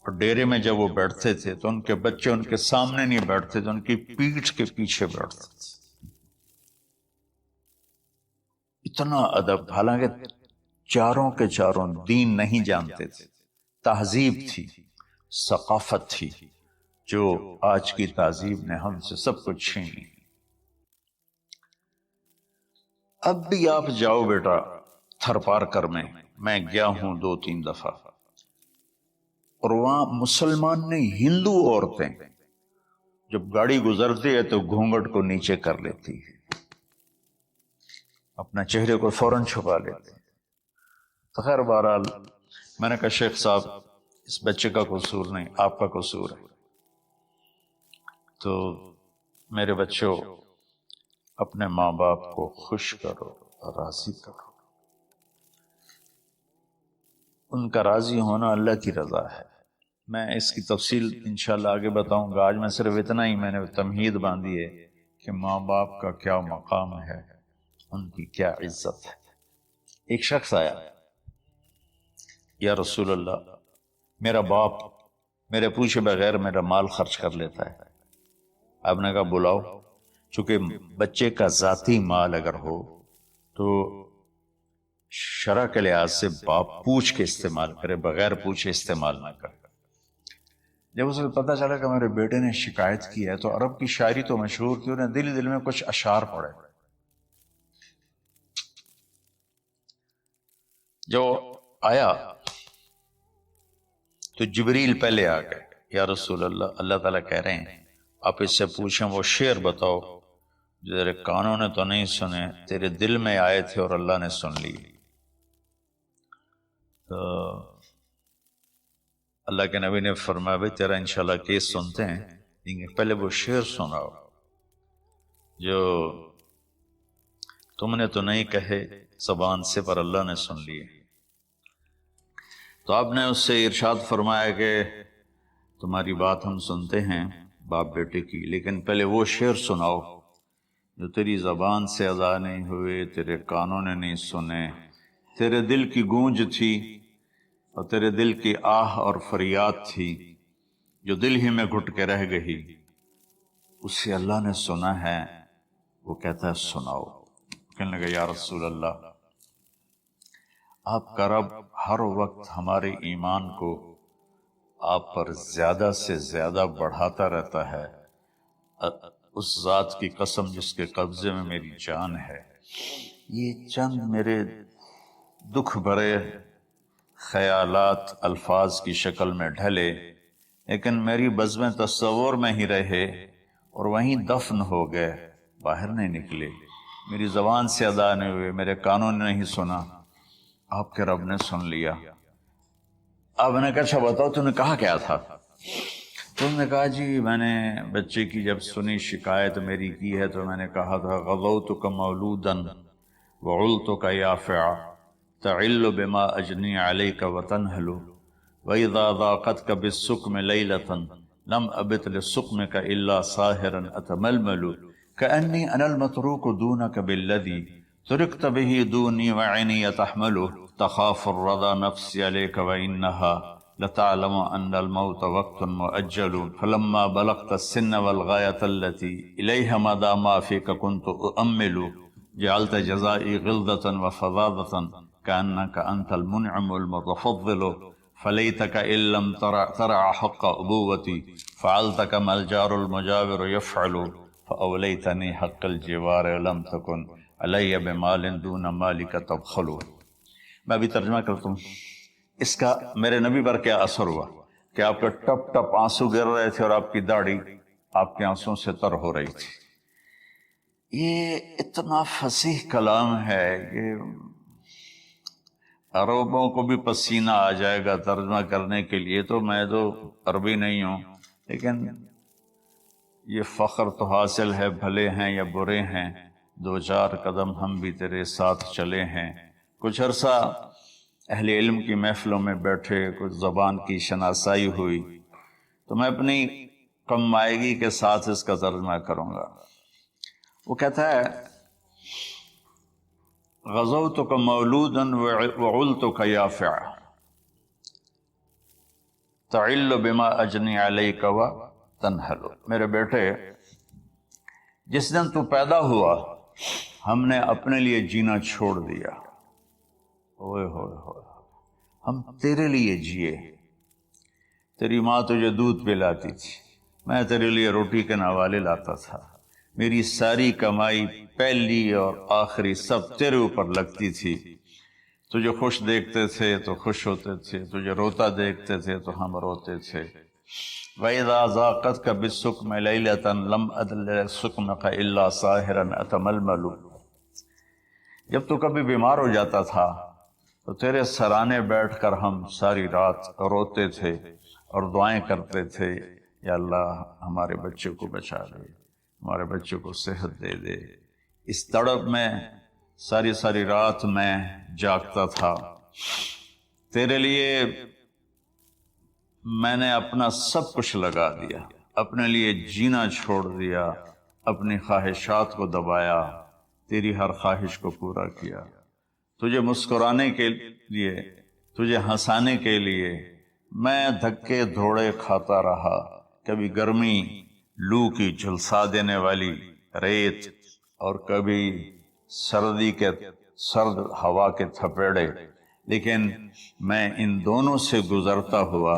اور ڈیرے میں جب وہ بیٹھتے تھے تو ان کے بچے ان کے سامنے نہیں بیٹھتے تھے، ان کی پیٹھ کے پیچھے بیٹھتے تھے۔ اتنا ادب، حالانکہ چاروں کے چاروں دین نہیں جانتے تھے، تہذیب تھی، ثقافت تھی، جو آج کی تہذیب نے ہم سے سب کچھ چھین لی۔ اب بھی آپ جاؤ بیٹا تھر پار کر میں گیا ہوں 2-3 دفعہ، اور وہاں مسلمان نہیں ہندو عورتیں جب گاڑی گزرتی ہے تو گھونگھٹ کو نیچے کر لیتی ہے، اپنا چہرے کو فوراً چھپا لیتے ہیں۔ تو خیر بہرحال میں نے کہا شیخ صاحب اس بچے کا قصور نہیں، آپ کا قصور ہے۔ تو میرے بچوں اپنے ماں باپ کو خوش کرو، راضی کرو، ان کا راضی ہونا اللہ کی رضا ہے۔ میں اس کی تفصیل انشاءاللہ آگے بتاؤں گا، آج میں صرف اتنا ہی میں نے تمہید باندھی ہے کہ ماں باپ کا کیا مقام ہے، ان کی کیا عزت ہے۔ ایک شخص آیا، یا رسول اللہ میرا باپ میرے پوچھے بغیر میرا مال خرچ کر لیتا ہے۔ آپ نے کہا بلاؤ، چونکہ بچے کا ذاتی مال اگر ہو تو شرع کے لحاظ سے باپ پوچھ کے استعمال کرے، بغیر پوچھے استعمال نہ کرے۔ جب اسے پتہ چلا کہ میرے بیٹے نے شکایت کی ہے تو عرب کی شاعری تو مشہور تھی، انہیں دل دل میں کچھ اشعار پڑے۔ جو آیا تو جبریل پہلے آ گئے، یا رسول اللہ اللہ تعالیٰ کہہ رہے ہیں آپ اس سے پوچھیں وہ شعر بتاؤ جو تیرے کانوں نے تو نہیں سنے، تیرے دل میں آئے تھے اور اللہ نے سن لی۔ تو اللہ کے نبی نے فرمایا بھائی تیرا انشاءاللہ کیس سنتے ہیں، لیکن پہلے وہ شعر سناؤ جو تم نے تو نہیں کہے زبان سے پر اللہ نے سن لیے۔ تو آپ نے اس سے ارشاد فرمایا کہ تمہاری بات ہم سنتے ہیں باپ بیٹے کی، لیکن پہلے وہ شعر سناؤ جو تیری زبان سے ادا نہیں ہوئے، تیرے کانوں نے نہیں سنے، تیرے دل کی گونج تھی اور تیرے دل کی آہ اور فریاد تھی، جو دل ہی میں گھٹ کے رہ گئی، اسے اللہ نے سنا ہے، وہ کہتا ہے سناؤ۔ کہنے لگا یا رسول اللہ، آپ کا رب ہر وقت ہمارے ایمان کو آپ پر زیادہ سے زیادہ بڑھاتا رہتا ہے، اس ذات کی قسم جس کے قبضے میں میری جان ہے۔ یہ چند میرے دکھ بھرے خیالات الفاظ کی شکل میں ڈھلے، لیکن میری بزم تصور میں ہی رہے اور وہیں دفن ہو گئے، باہر نہیں نکلے، میری زبان سے ادا نہیں ہوئے، میرے کانوں نے نہیں سنا، آپ کے رب نے سن لیا۔ اب میں نے کہا اچھا بتاؤ تو نے کہا کیا تھا؟ تو انہوں نے کہا جی میں نے بچے کی جب سنی شکایت میری کی ہے تو میں نے کہا تھا غضوتک مولودا وعلتک یافعا تعل بما اجنی علیک وتنہل وَإِذَا ضَاقَتْكَ بِالسُّقْمِ لَيْلَةً لَمْ أَبِتْ لِلسُّقْمِكَ إِلَّا سَاهِرًا أَتَمَلْمَلُ كَأَنِّي أَنَا الْمَتْرُوكُ دُونَكَ بِالَّذِي تُرِكْتَ بِهِ دُونِي وَعِنِي يَتَحْمَلُ تَخَافُ الرَّضَى نَفْسِي عَلَيْكَ وَإِنَّهَا لَتَعْلَمُ أَنَّ الْمَوْتَ وَقْتٌ مُؤَجَّلٌ فَلَمَّا بَلَغْتَ السِّنَّ وَالْغَايَةَ الَّتِي إِلَيْهَا مَدَى مَا فِيكَ كُنْتُ أُؤَمِّلُ جعلت جزائي غلظة وفظاظة كأنك أنت المنعم المتفضل فليتك إن لم ترع حق أبوتي فعلت كما الجار المجاور يفعل فأوليتني حق الجوار لم تكن علي بمال دون مالك تبخل۔ میں ابھی ترجمہ کرتا ہوں، اس کا میرے نبی پر کیا اثر ہوا کہ آپ کے ٹپ ٹپ آنسو گر رہے تھے اور آپ کی داڑھی آپ کے آنسوں سے تر ہو رہی تھی۔ یہ اتنا فصیح کلام ہے کہ عربوں کو بھی پسینہ آ جائے گا ترجمہ کرنے کے لیے، تو میں تو عربی نہیں ہوں، لیکن یہ فخر تو حاصل ہے، بھلے ہیں یا برے ہیں، دو چار قدم ہم بھی تیرے ساتھ چلے ہیں۔ کچھ عرصہ اہل علم کی محفلوں میں بیٹھے، کچھ زبان کی شناسائی ہوئی، تو میں اپنی کم مائگی کے ساتھ اس کا ترجمہ کروں گا۔ وہ کہتا ہے غزوتک مولودا وعلتک یافعا تعل بما اجنی علیک وتنہل، میرے بیٹے جس دن تو پیدا ہوا ہم نے اپنے لیے جینا چھوڑ دیا، اوئے ہوئے ہوئے، ہم تیرے لیے جیے۔ تیری ماں تجھے دودھ پلاتی تھی، میں تیرے لیے روٹی کے نوالے لاتا تھا، میری ساری کمائی پہلی اور آخری سب تیرے اوپر لگتی تھی، تجھے خوش دیکھتے تھے تو خوش ہوتے تھے، تجھے روتا دیکھتے تھے تو ہم روتے تھے۔ وَإِذَا ضَاقَتْكَ بِالسُّقْمِ لَيْلَةً لَمْ أَدْلِ سُقْمَكَ إِلَّا سَاهِرًا أَتَمَلْمَلُ، جب تو کبھی بیمار ہو جاتا تھا تو تیرے سرانے بیٹھ کر ہم ساری رات روتے تھے اور دعائیں کرتے تھے، یا اللہ ہمارے بچے کو بچا دے، ہمارے بچے کو صحت دے دے۔ اس تڑپ میں ساری ساری رات میں جاگتا تھا، تیرے لیے میں نے اپنا سب کچھ لگا دیا، اپنے لیے جینا چھوڑ دیا، اپنی خواہشات کو دبایا، تیری ہر خواہش کو پورا کیا، تجھے مسکرانے کے لیے، تجھے ہنسانے کے لیے میں دھکے دھوڑے کھاتا رہا، کبھی گرمی لو کی جھلسا دینے والی ریت اور کبھی سردی کے سرد ہوا کے تھپیڑے، لیکن میں ان دونوں سے گزرتا ہوا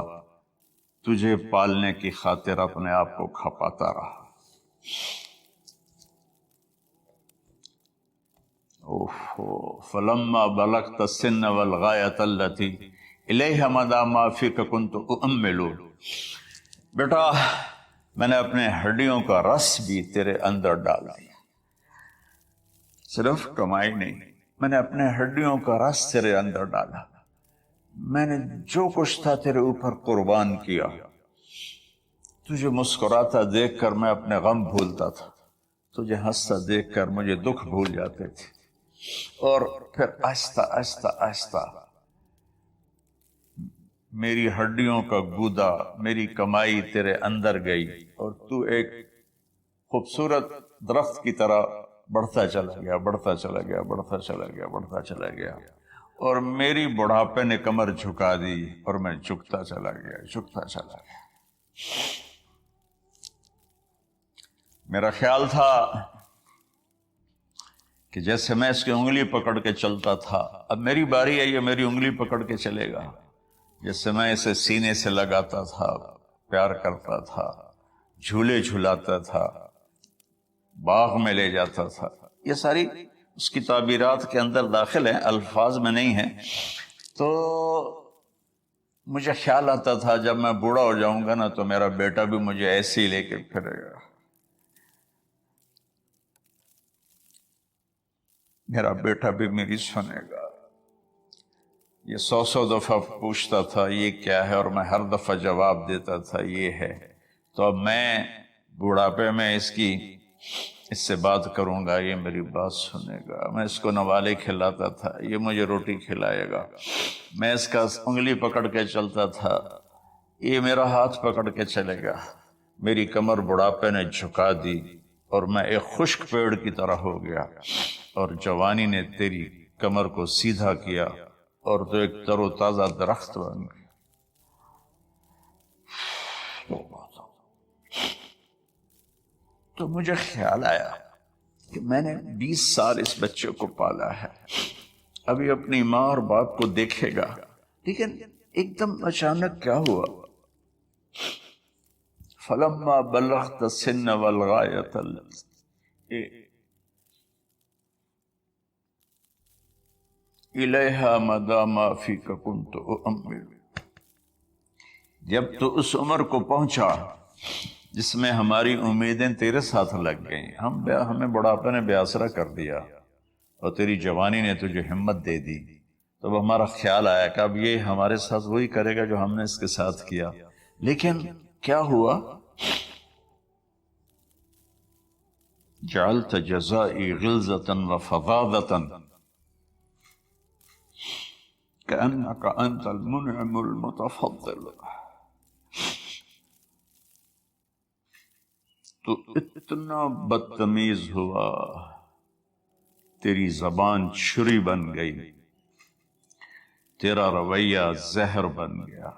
تجھے پالنے کی خاطر اپنے آپ کو کھپاتا رہا۔ فلما بلغت السن والغایۃ التی الیہ مدی ما فیک کنت اؤمل، بیٹا میں نے اپنے ہڈیوں کا رس بھی تیرے اندر ڈال دیا، صرف کمائی نہیں، میں نے اپنے ہڈیوں کا رس تیرے اندر ڈالا، میں نے جو کچھ تھا تیرے اوپر قربان کیا، تجھے مسکراتا دیکھ کر میں اپنے غم بھولتا تھا، تجھے ہنستا دیکھ کر مجھے دکھ بھول جاتے تھے، اور پھر آہستہ آہستہ آہستہ میری ہڈیوں کا گودا، میری کمائی تیرے اندر گئی، اور تو ایک خوبصورت درخت کی طرح بڑھتا چلا گیا، بڑھتا چلا گیا، بڑھتا چلا گیا، بڑھتا چلا گیا، اور میری بڑھاپے نے کمر جھکا دی اور میں جھکتا چلا گیا، جھکتا چلا گیا۔ میرا خیال تھا کہ جیسے میں اس کی انگلی پکڑ کے چلتا تھا، اب میری باری ہے، یہ میری انگلی پکڑ کے چلے گا۔ جیسے میں اسے سینے سے لگاتا تھا، پیار کرتا تھا، جھولے جھلاتا تھا، باغ میں لے جاتا تھا، یہ ساری اس کی تعبیرات کے اندر داخل ہیں، الفاظ میں نہیں ہیں۔ تو مجھے خیال آتا تھا جب میں بوڑھا ہو جاؤں گا نا تو میرا بیٹا بھی مجھے ایسے ہی لے کے پھرے گا، میرا بیٹا بھی میری سنے گا۔ یہ 100 دفعہ پوچھتا تھا یہ کیا ہے، اور میں ہر دفعہ جواب دیتا تھا یہ ہے۔ تو اب میں بوڑھاپے میں اس سے بات کروں گا، یہ میری بات سنے گا۔ میں اس کو نوالے کھلاتا تھا، یہ مجھے روٹی کھلائے گا۔ میں اس کا انگلی پکڑ کے چلتا تھا، یہ میرا ہاتھ پکڑ کے چلے گا۔ میری کمر بڑھاپے نے جھکا دی اور میں ایک خشک پیڑ کی طرح ہو گیا، اور جوانی نے تیری کمر کو سیدھا کیا اور تو ایک تر و تازہ درخت بن گیا۔ تو مجھے خیال آیا کہ میں نے 20 سال اس بچے کو پالا ہے، ابھی اپنی ماں اور باپ کو دیکھے گا، لیکن ایک دم اچانک کیا ہوا، فلما بلغت السن والغایۃ الیہا مدی ما فیک کنت اؤمل، جب تو اس عمر کو پہنچا جس میں ہماری امیدیں تیرے ساتھ لگ گئیں، ہمیں بڑھاپے نے بے آسرا کر دیا اور تیری جوانی نے تجھے ہمت دے دی، تو اب ہمارا خیال آیا کہ اب یہ ہمارے ساتھ وہی کرے گا جو ہم نے اس کے ساتھ کیا۔ لیکن کیا ہوا، جعلت جزائی غلظۃ وفظاظۃ کأنک انت المنعم المتفضل، تو اتنا بدتمیز ہوا، تیری زبان چھری بن گئی، تیرا رویہ زہر بن گیا،